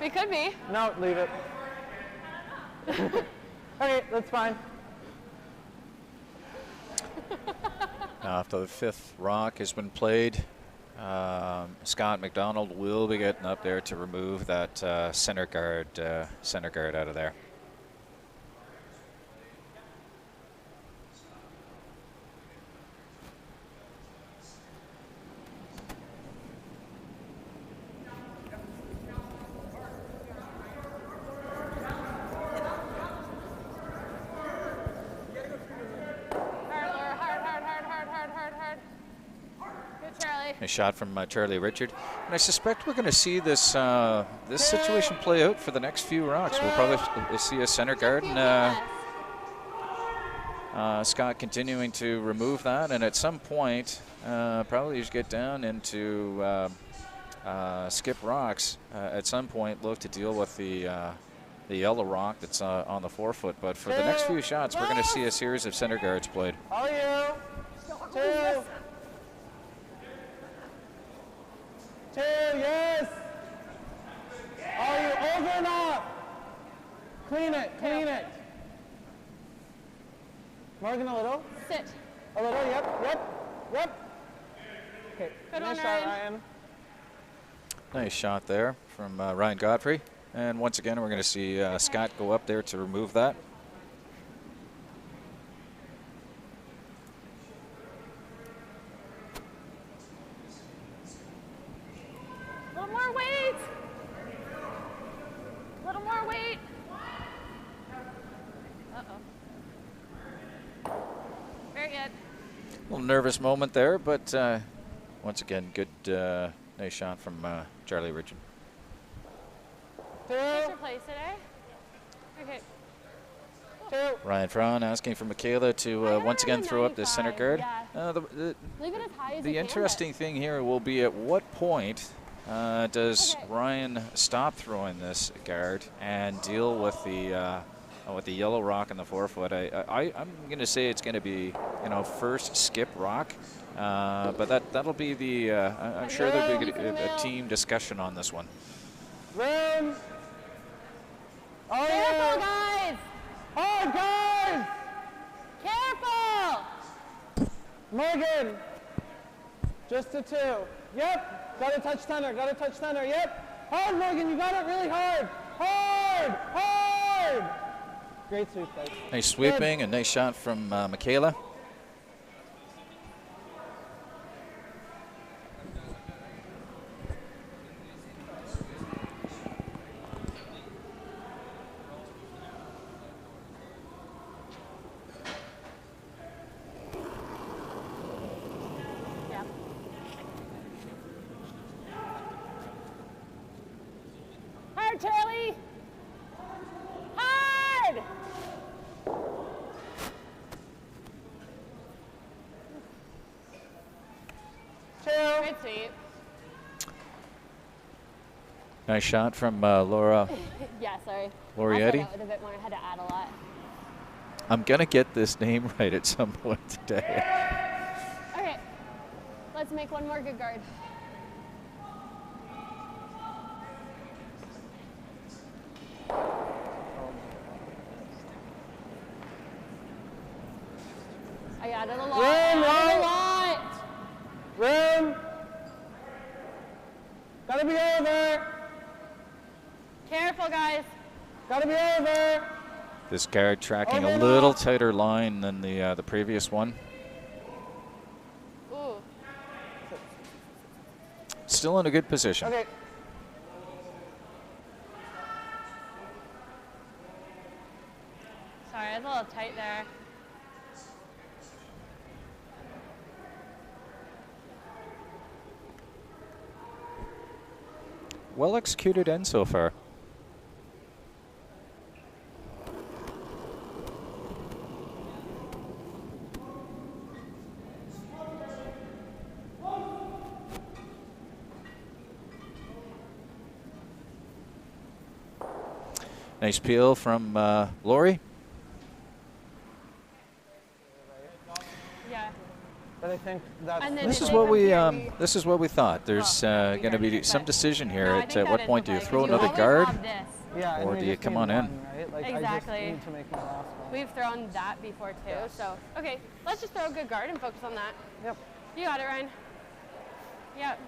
We could be. No, leave it. Okay, that's fine. Now after the fifth rock has been played, Scott McDonald will be getting up there to remove that center guard out of there. A shot from Charlie Richard, and I suspect we're going to see this this situation play out for the next few rocks. We'll probably see a center guard and Scott continuing to remove that, and at some point, probably just get down into skip rocks. At some point, look to deal with the yellow rock that's on the forefoot. But for the next few shots, we're going to see a series of center guards played. All you. 2. 2, yes. All you, over and up. Clean it, clean it. Morgan, a little. Sit. A little, yep. Okay, Good nice one, shot, Ryan. Ryan. Nice shot there from Ryan Godfrey. And once again, we're going to see Scott go up there to remove that. A little more weight. A little more weight. Uh-oh. Very good. A little nervous moment there, but once again, good, nice shot from Charlie Richard. 2. What's your place today? Okay. 2. Ryan Fraun asking for Michaela to once again throw up the center guard. Yeah. Leave it as high as The you can, interesting thing here will be at what point does Ryan stop throwing this guard and deal with the with the yellow rock in the 4-foot. I'm going to say it's going to be, first skip rock. But that'll be the. I'm sure there'll be a team discussion on this one. Room. Oh, Careful, guys. Hard, guys. Careful. Morgan. Just a 2. Yep. Got to touch center. Got to touch center. Yep. Hard, Morgan. You got it really hard. Hard. Hard. Great sweep, guys. Nice sweeping. Good. A nice shot from Michaela. Charlie! Hard! Good sweep. Nice shot from Laura. Yeah, sorry. Lorietti. With a bit more. I had to add a lot. I'm going to get this name right at some point today. Okay. Let's make one more good guard. I added a lot. Room. Gotta be over. Careful, guys. Gotta be over. This guard tracking a little tighter line than the previous one. Ooh. Still in a good position. Okay. Sorry, I was a little tight there. Well executed end so far. Nice peel from Lori. Yeah. But I think that's This is what we thought. There's going to be some decision here at what point do you throw another guard, yeah, or do you come on in? Right? Like, Exactly. I just need to make my last one. We've thrown that before too, Yes. so okay, let's just throw a good guard and focus on that. Yep. You got it, Ryan. Yep.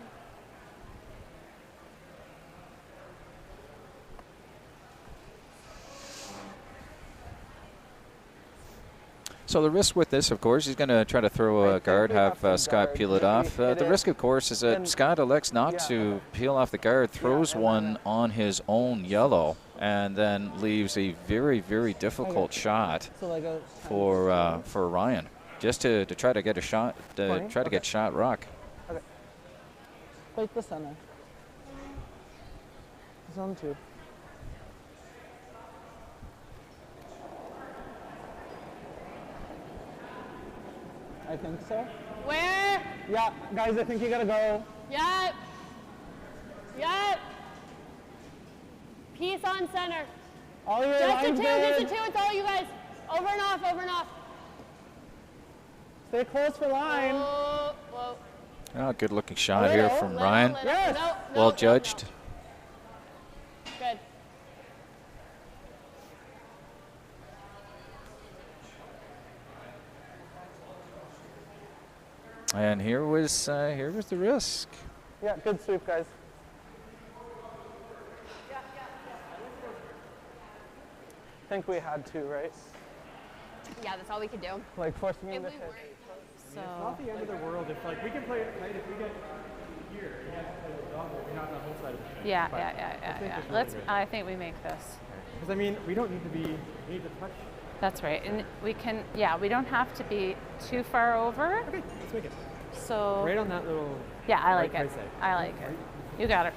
So the risk with this, of course, he's going to try to throw a guard, have Scott peel it off. The risk, of course, is that Scott elects not to peel off the guard, throws one on his own yellow, and then leaves a very, very difficult shot for Ryan, just to try to get a shot, to get shot rock. Okay. Plate the center. Zone 2. I think so. Where? Yeah, guys, I think you gotta go. Yep. Yep. Piece on center. All your Just a lines two, good. just a two, it's all you guys. Over and off, over and off. Stay close for line. Whoa, whoa. Oh, good looking shot here from Ryan. Yes. Well judged. Good. And here was the risk. Yeah, good sweep, guys. I think we had to, right? Yeah, that's all we could do. Like forcing him to hit. It's not the end of the world if we can play it tight. If we get here, we have to play the double. We're not on the whole side of the field. Yeah. I think we make this. Because I mean, we don't need to be. We need to touch. That's right, and we can. Yeah, we don't have to be too far over. Okay, let's make it. So. Right on that little. Yeah, I like right it. side. I like it. You got it.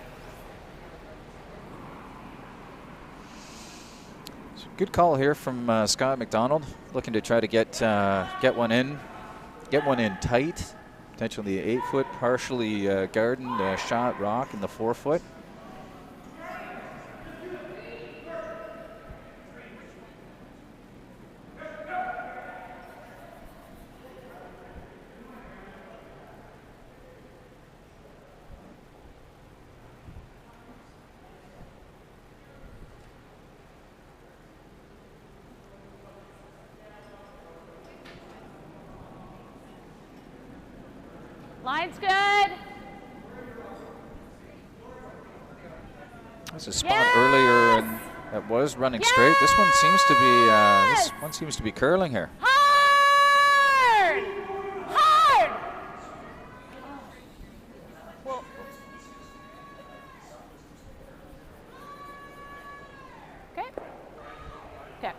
Good call here from Scott McDonald, looking to try to get one in tight, potentially 8-foot, partially gardened shot rock in the 4-foot. Line's good. There's a spot earlier and that was running straight. This one seems to be curling here. Hard! Hard! Well, okay. Okay.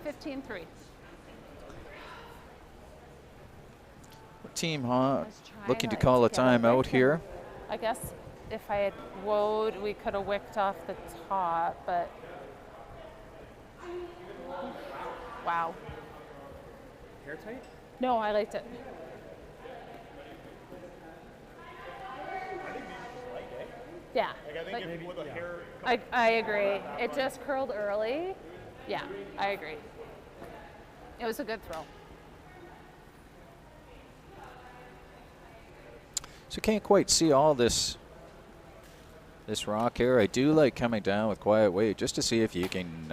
15-3. Team looking to call a timeout here. I guess if I had woed, we could have wicked off the top, but wow. Hair tight? No, I liked it. Yeah. Like I think if with a hair. I agree. It just curled early. Yeah, I agree. It was a good throw. So can't quite see all this rock here. I do like coming down with quiet weight just to see if you can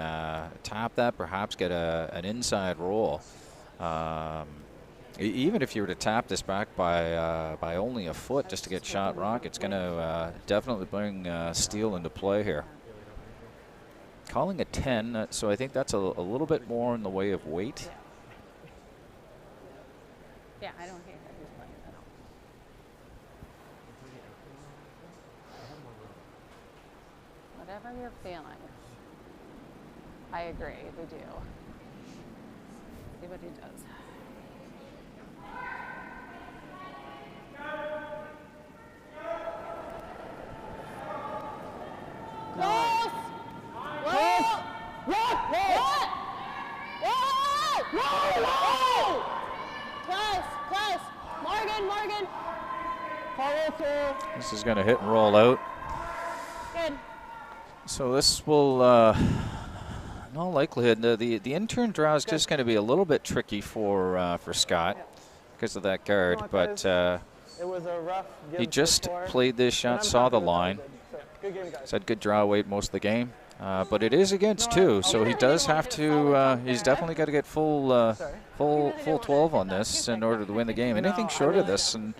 tap that, perhaps get an inside roll. Even if you were to tap this back by only a foot just to get shot rock, it's going to definitely bring steel into play here. Calling a 10, so I think that's a little bit more in the way of weight. Yeah, I don't hate that. Whatever you're feeling. I agree, we do. See what he does. Close! Close! What? Whoa! Close! Close! Morgan! Follow through. This is going to hit and roll out. Good. So this will, in all likelihood, the intern draw is just going to be a little bit tricky for Scott because of that guard. But it was a rough give he just before, played this shot, saw the line. Good game, guys. He's had good draw weight most of the game. But it is against two, so he does have to. He's definitely got to get full 12 on this in order to win the game. Anything short of this, and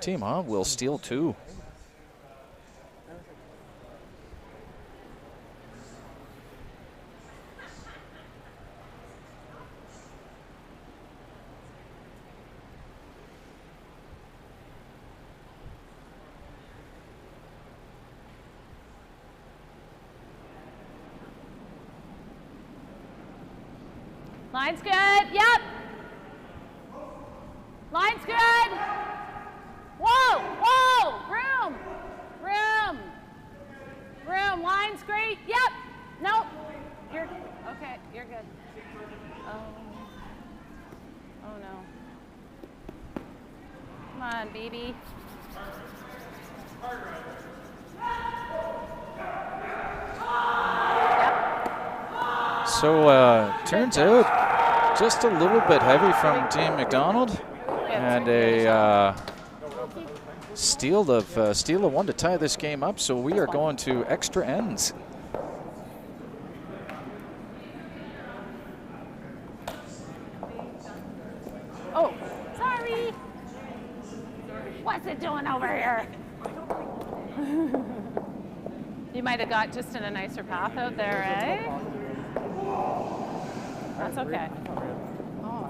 Team Han will steal two. Line's good. Yep. Line's good. Whoa. Room. Line's great. Yep. Nope. You're okay. You're good. Oh no. Come on, baby. So turns out just a little bit heavy from Team McDonald, and a steal of one to tie this game up. So we are going to extra ends. Oh, sorry. What's it doing over here? You might have got just in a nicer path out there, eh? That's okay. I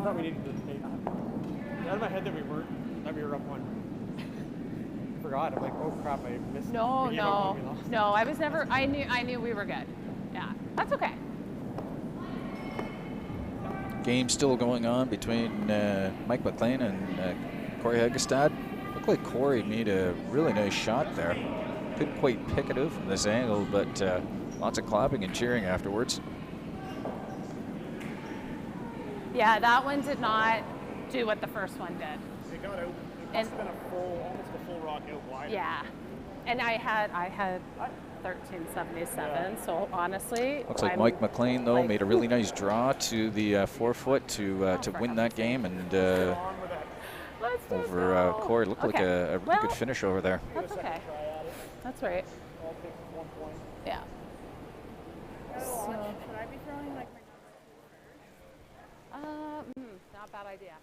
thought we needed to take out of my head that we were up one. I forgot. I'm like, oh crap, I missed. No. I was never. I knew we were good. Yeah, that's okay. Game still going on between Mike McLean and Corey Hegestad. Looked like Corey made a really nice shot there. Couldn't quite pick it out from this angle, but lots of clapping and cheering afterwards. Yeah, that one did not do what the first one did. It got out. It must have been almost a full rock out wide. Yeah, and I had 1377. So honestly, Looks like Mike McLean though made a really nice draw to the 4 foot to win that game, and over Corey looked like a really good finish over there. That's okay. That's right. Yeah. So, Should I be throwing like my not a bad idea.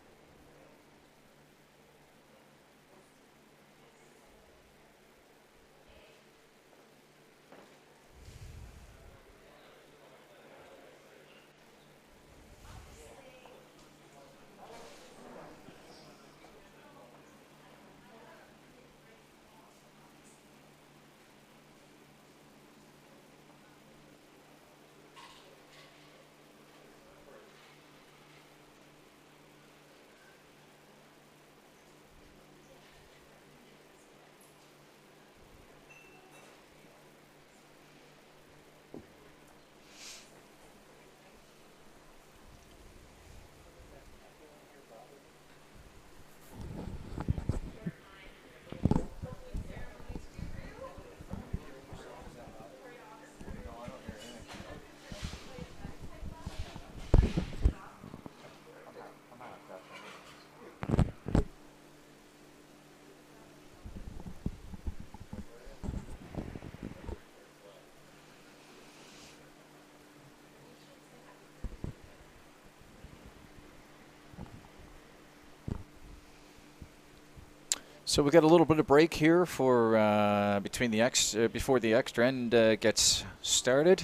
So we got a little bit of break here for between the before the extra end gets started,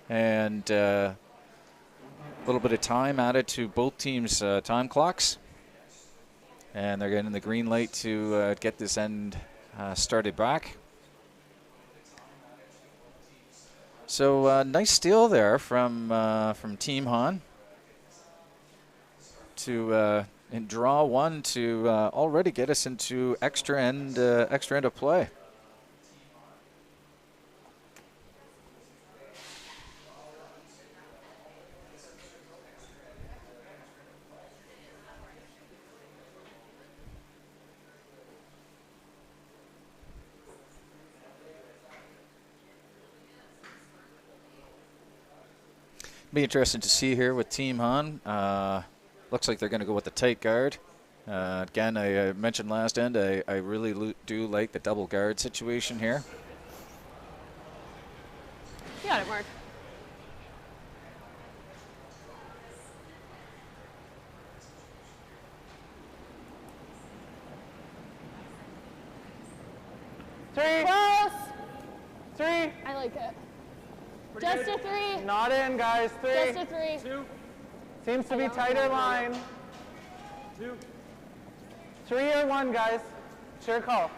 and a little bit of time added to both teams' time clocks, and they're getting the green light to get this end started back. So nice steal there from Team Han to and draw one to already get us into extra end of play. Be interesting to see here with Team Han. Looks like they're going to go with the tight guard. Again, I mentioned last end, I really do like the double guard situation here. You got it, Mark. Three. Close. Three. I like it. Just a 3. Not in, guys. 3. Just a 3. 2. Seems to be tighter line. 2. 3 or 1, guys. Sure call.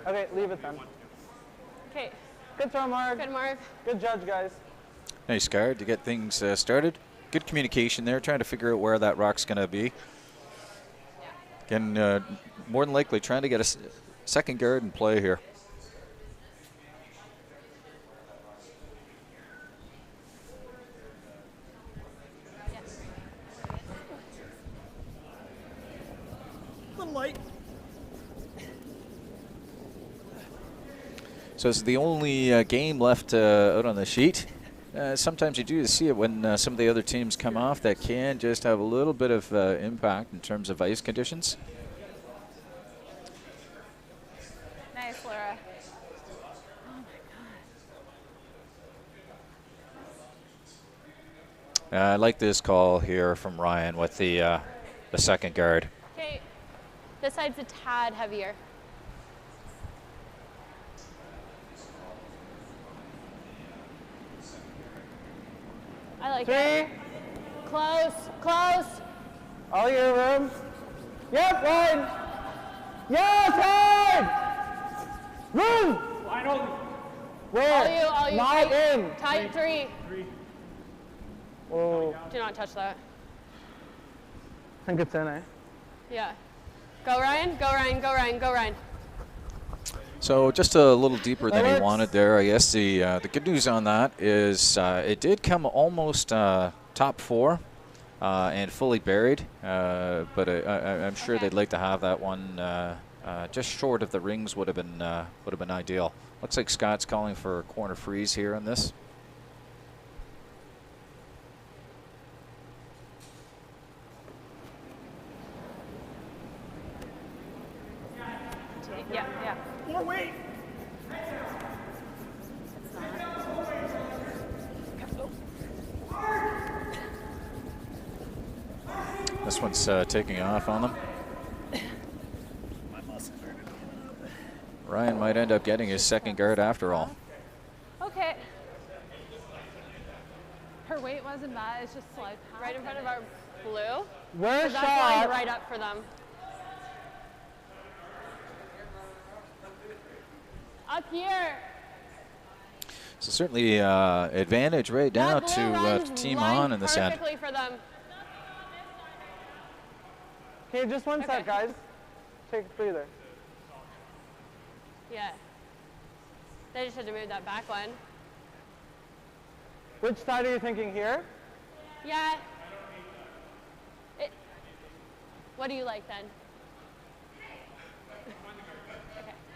Okay, leave it then. Okay. Good throw, Mark. Good, Mark. Good judge, guys. Nice guard to get things started. Good communication there, trying to figure out where that rock's going to be. Again, more than likely trying to get a second guard in play here. Light. So it's the only game left out on the sheet. Sometimes you do see it when some of the other teams come off that can just have a little bit of impact in terms of ice conditions. Nice, Laura. I like this call here from Ryan with the second guard. Okay. This side's a tad heavier. I like 3. it. Close. Close. All your room. Yep, line. Yes, line. Room. Line open. Where? All you. Not tight, in. Tight 3. 3. Oh, Do not touch that. I think it's in, eh? Yeah. Go, Ryan. Go, Ryan. Go, Ryan. Go, Ryan. So just a little deeper than he works. wanted there. I guess the good news on that is it did come almost top 4 and fully buried, but I'm sure they'd like to have that one just short of the rings would have been ideal. Looks like Scott's calling for a corner freeze here on this. Yeah, yeah. More weight. This one's taking off on them. Ryan might end up getting his second guard after all. Okay. Her weight wasn't bad. It's just like Right in front of our blue. We're That's lined shot. right up for them. Up here. So certainly advantage right now That blue to runs Team lined On in this end. perfectly for them. Okay, just one sec, guys. Take a breather. Yeah. They just had to move that back one. Which side are you thinking here? Yeah. What do you like then?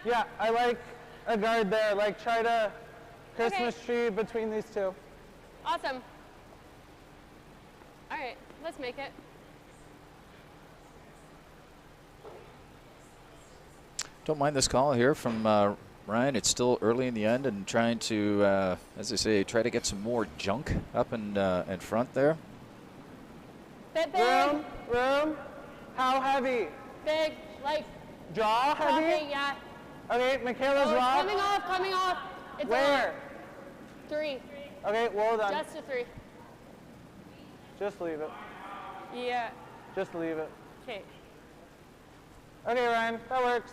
Yeah, I like a guard there. Like, try to Christmas tree between these two. Awesome. All right, let's make it. Don't mind this call here from Ryan. It's still early in the end and trying to, as I say, try to get some more junk up in front there. Bit big. Room. How heavy? Big. Like Draw heavy? Okay, yeah. Okay, Michaela's Oh, it's rock. coming off, coming off. It's Where? 3. Okay, well done. Just a 3. Just leave it. Yeah. Just leave it. Okay. Okay, Ryan, that works.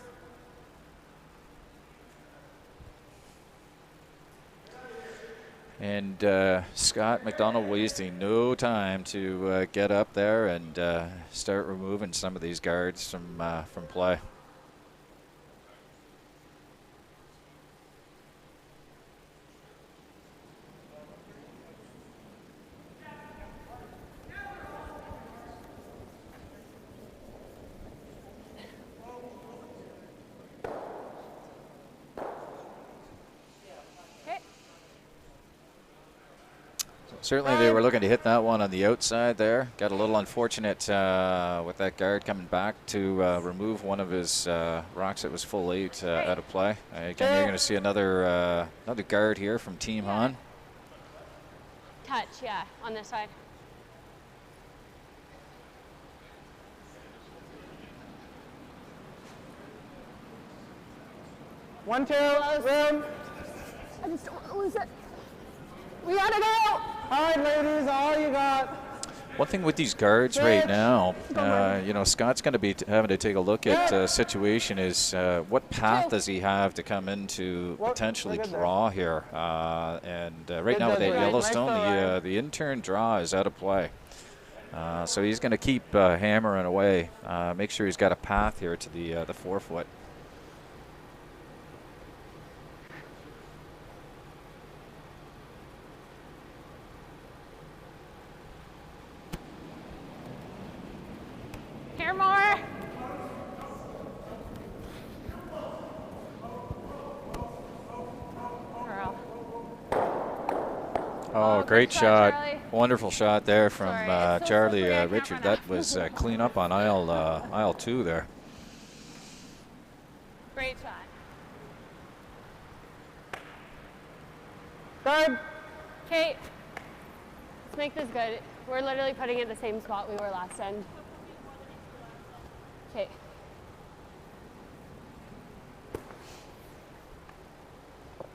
And Scott McDonald wasting no time to get up there and start removing some of these guards from play. Certainly they were looking to hit that one on the outside there. Got a little unfortunate with that guard coming back to remove one of his rocks that was full 8 out of play. Again, you're going to see another guard here from Team Han. Touch, yeah, on this side. One, two, room. I just don't want to lose it. We gotta go! All right, ladies, all you got. One thing with these guards right now, you know, Scott's going to be having to take a look at the situation is what path does he have to come into potentially draw here. And right now with that Yellowstone, the intern draw is out of play. So he's going to keep hammering away, make sure he's got a path here to the 4-foot. Here more. Girl. Oh, great shot. Charlie. Wonderful shot there from Sorry, it's so Charlie slippery, I can't Richard. run That was clean up on aisle 2 there. Great shot. Guard. Okay, let's make this good. We're literally putting it in the same spot we were last end. Okay.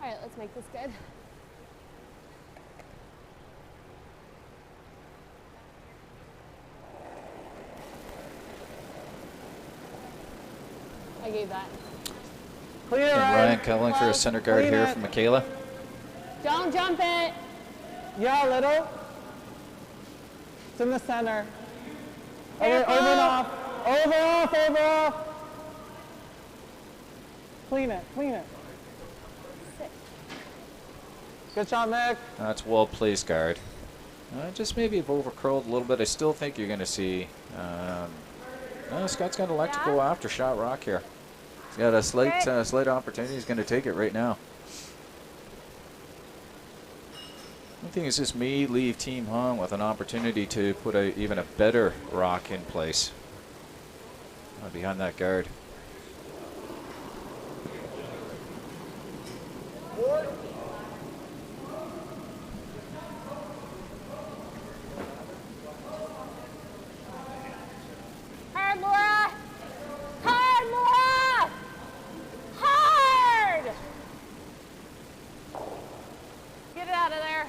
All right, let's make this good. I gave that. Clear it, And Ryan Cowling for a center guard Clean here it. from Michaela. Don't jump it. Yeah, a little. It's in the center. Okay, Careful. over and off. Over, off, over, off. Clean it, clean it. Good shot, Mick. That's well placed guard. Just maybe over curled a little bit. I still think you're going to see. Scott's going to elect to go after shot rock here. He's got a slight opportunity. He's going to take it right now. One thing is this may leave Team Han with an opportunity to put even a better rock in place behind that guard. Hard, Laura. Hard, Laura. Hard. Get it out of there.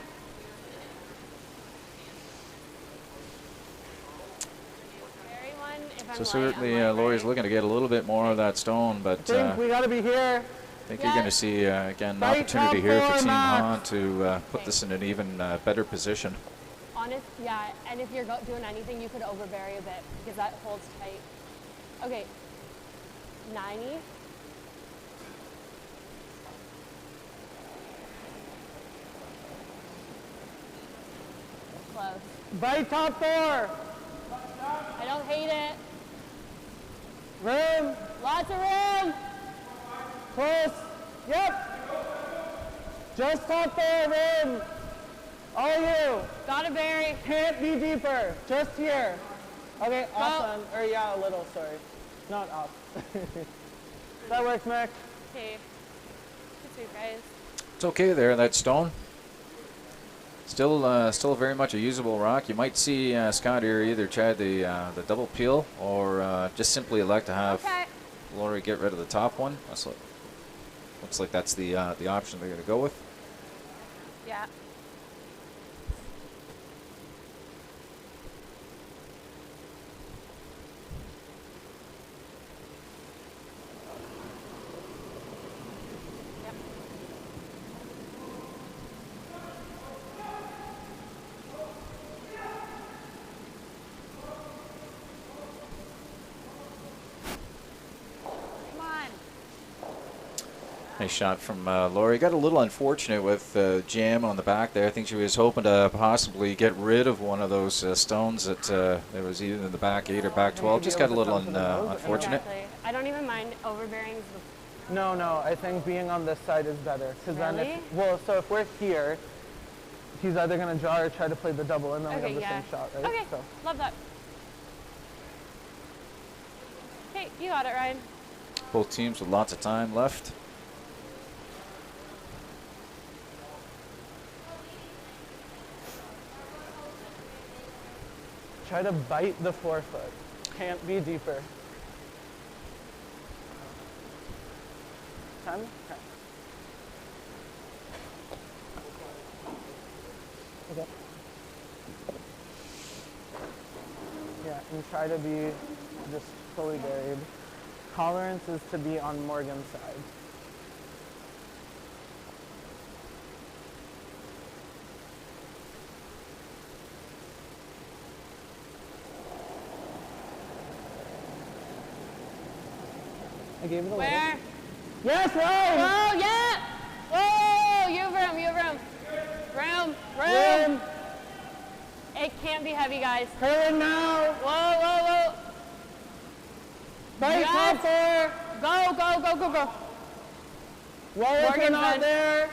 So certainly Lori's looking to get a little bit more of that stone, but I think we got to be here. I think you're going to see, again, an opportunity here for Team Han to put this in an even better position. Honest, yeah, and if you're doing anything, you could overbury a bit because that holds tight. Okay, 90. Close. Bite top 4. I don't hate it. Room. Lots of room. Close. Yep. Just top 4, room. All you. Gotta bury. Can't be deeper. Just here. Okay, awesome. Or yeah, a little, sorry. Not up. That works, Mick. Okay. Good sweep, guys. It's okay there, that stone. Still very much a usable rock. You might see Scott here either try the double peel or just simply elect to have Laurie get rid of the top one. Looks like that's the option they're going to go with. Yeah. Nice shot from Laurie. Got a little unfortunate with jam on the back there. I think she was hoping to possibly get rid of one of those stones that was either in the back 8 or back 12. Just got a little unfortunate. Exactly. I don't even mind overbearing. No, I think being on this side is better. Because then so if we're here, he's either going to draw or try to play the double, and then we have the same shot, right? Okay, so. Love that. Okay, you got it, Ryan. Both teams with lots of time left. Try to bite the forefoot. Can't be deeper. Time? Okay. Okay. Yeah, and try to be just fully buried. Tolerance is to be on Morgan's side. I gave it a Where? little. Yes, Ryan! Whoa, yeah! Whoa, you have room. Room. It can't be heavy, guys. Curling now! Whoa. Bite top 4! Go. Morgan's not there!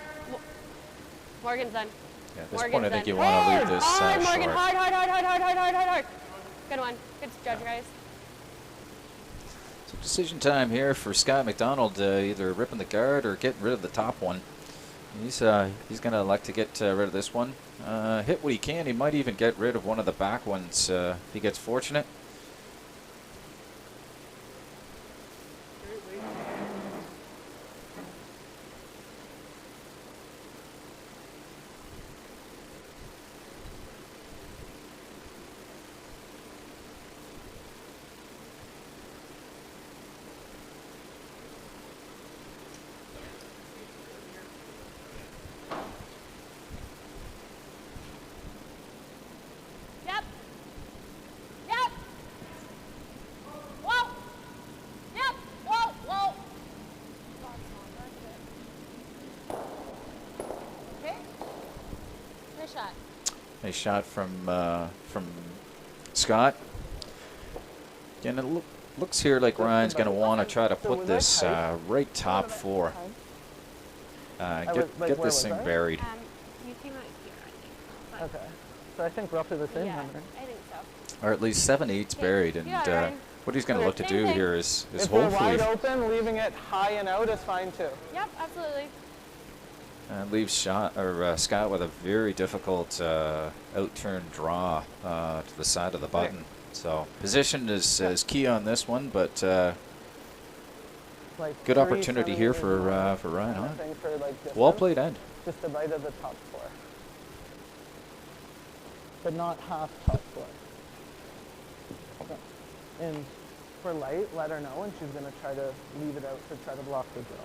Morgan's done. Yeah, at this point, I think you want to leave this hard, Morgan, short. hard. Good one. Good judge, guys. So decision time here for Scott McDonald, either ripping the guard or getting rid of the top one. He's going to elect to get rid of this one. Hit what he can. He might even get rid of one of the back ones if he gets fortunate. Nice shot from Scott. Again, it looks here like Ryan's going to want to try to put this right top 4. Get this thing buried. You came out here, I think. Okay. So I think roughly the same number. I think so. Or at least 7/8 buried. And what he's going to look to do here is if hopefully... If we're wide open, leaving it high and out is fine too. Yep, absolutely. Leaves Scott with a very difficult outturn draw to the side of the button. So position is key on this one, but good opportunity here for Ryan. Huh? Well played end. Just a bite of the top 4, but not half top 4. Okay. And for light, let her know, and she's going to try to leave it out to try to block the draw.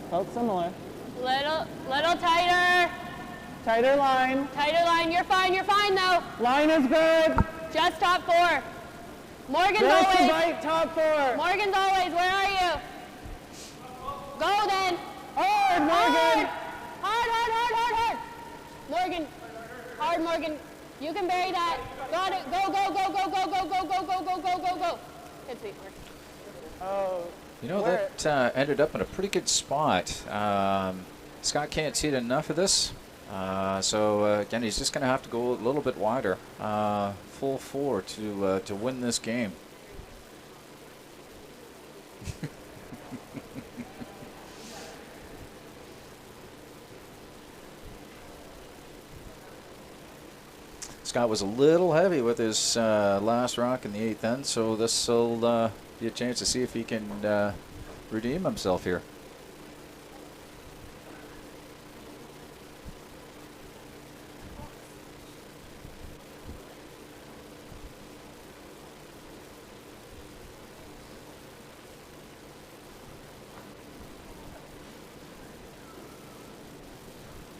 Felt similar. Little tighter. Tighter line. Tighter line. You're fine though. Line is good. Just top 4. Morgan's Just always. Bite top 4. Morgan's always. Where are you? Go then. Hard, Morgan. Hard. Morgan. Hard, Morgan. You can bury that. Got it. Go. Good sweet work. Oh. You know, that ended up in a pretty good spot. Scott can't see enough of this. So again, he's just going to have to go a little bit wider, full 4 to win this game. Scott was a little heavy with his last rock in the 8th end, so this will be a chance to see if he can redeem himself here.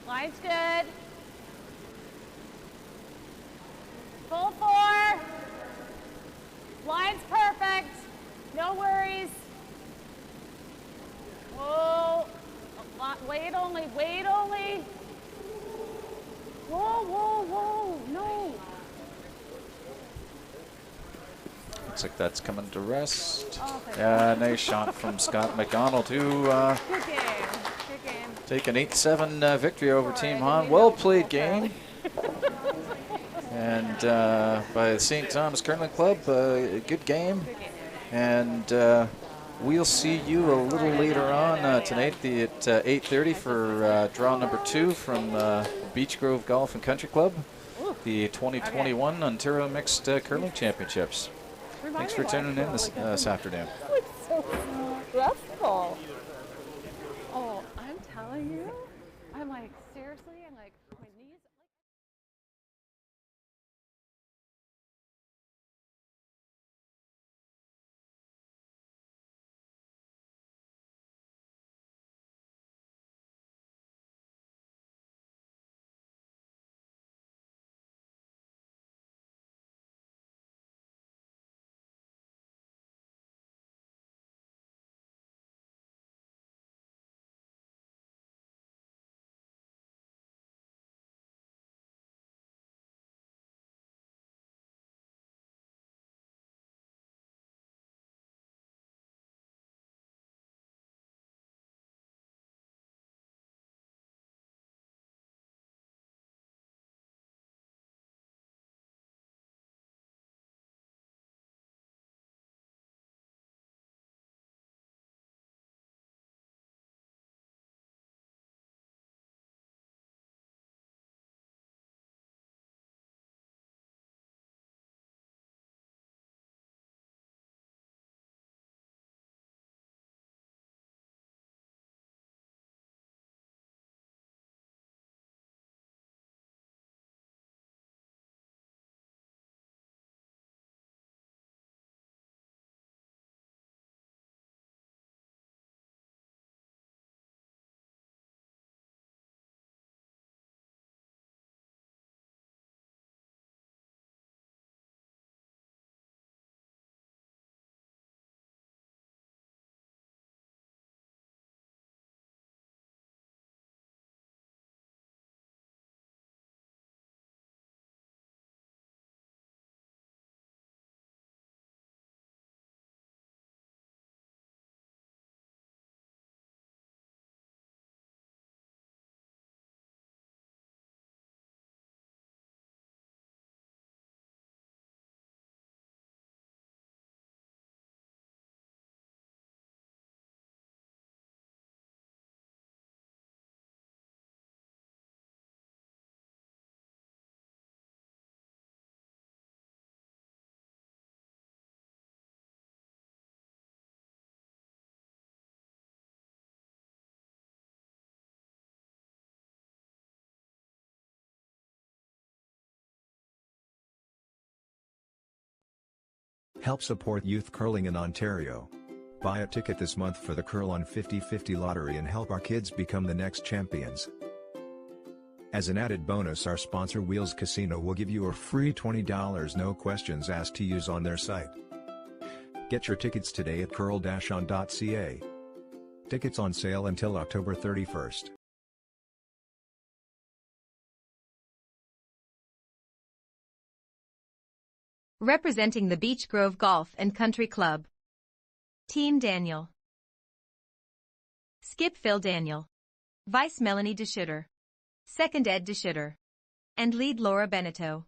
Line's good. Full 4. Line's perfect. No worries. Whoa. Wait only, wait only. Whoa, whoa, whoa. No. Looks like that's coming to rest. Oh, Nice shot from Scott McDonald, who good game. Good game. take an 8-7 victory over Team Han. Well played game. And by the St. Thomas Curling Club, good game. And we'll see you a little later on tonight at 8:30 for draw number 2 from Beach Grove Golf and Country Club, the 2021 Ontario Mixed Curling Championships. Thanks for tuning in this afternoon. It's so stressful. Oh, I'm telling you, I'm like, seriously, I'm like, my knees. Help support youth curling in Ontario. Buy a ticket this month for the Curl on 50/50 lottery and help our kids become the next champions. As an added bonus, our sponsor Wheels Casino will give you a free $20 no questions asked to use on their site. Get your tickets today at curl-on.ca. Tickets on sale until October 31st. Representing the Beach Grove Golf and Country Club. Team Daniel. Skip Phil Daniel. Vice Melanie DeSchutter. Second Ed DeShitter, and lead Laura Beneteau.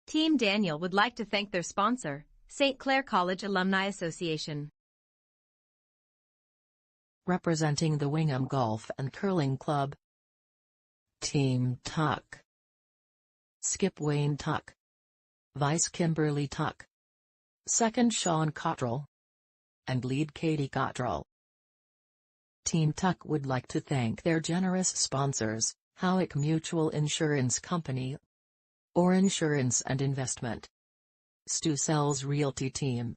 Team Daniel would like to thank their sponsor, St. Clair College Alumni Association. Representing the Wingham Golf and Curling Club, Team Tuck. Skip Wayne Tuck. Vice Kimberly Tuck. Second Sean Cottrell. And lead Katie Cottrell. Team Tuck would like to thank their generous sponsors, Howick Mutual Insurance Company, Or Insurance and Investment, Stu Sells Realty Team,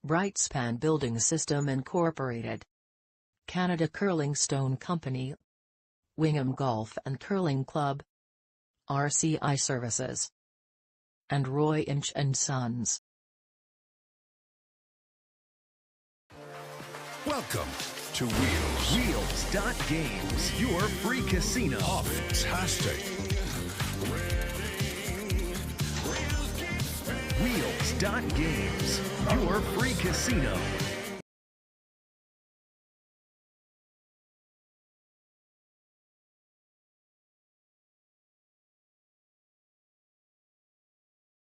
Brightspan Building System Incorporated, Canada Curling Stone Company, Wingham Golf and Curling Club, RCI Services, and Roy Inch and Sons. Welcome to Wheels. Wheels.games, your free casino. Oh, fantastic. Wheels.games, your free casino.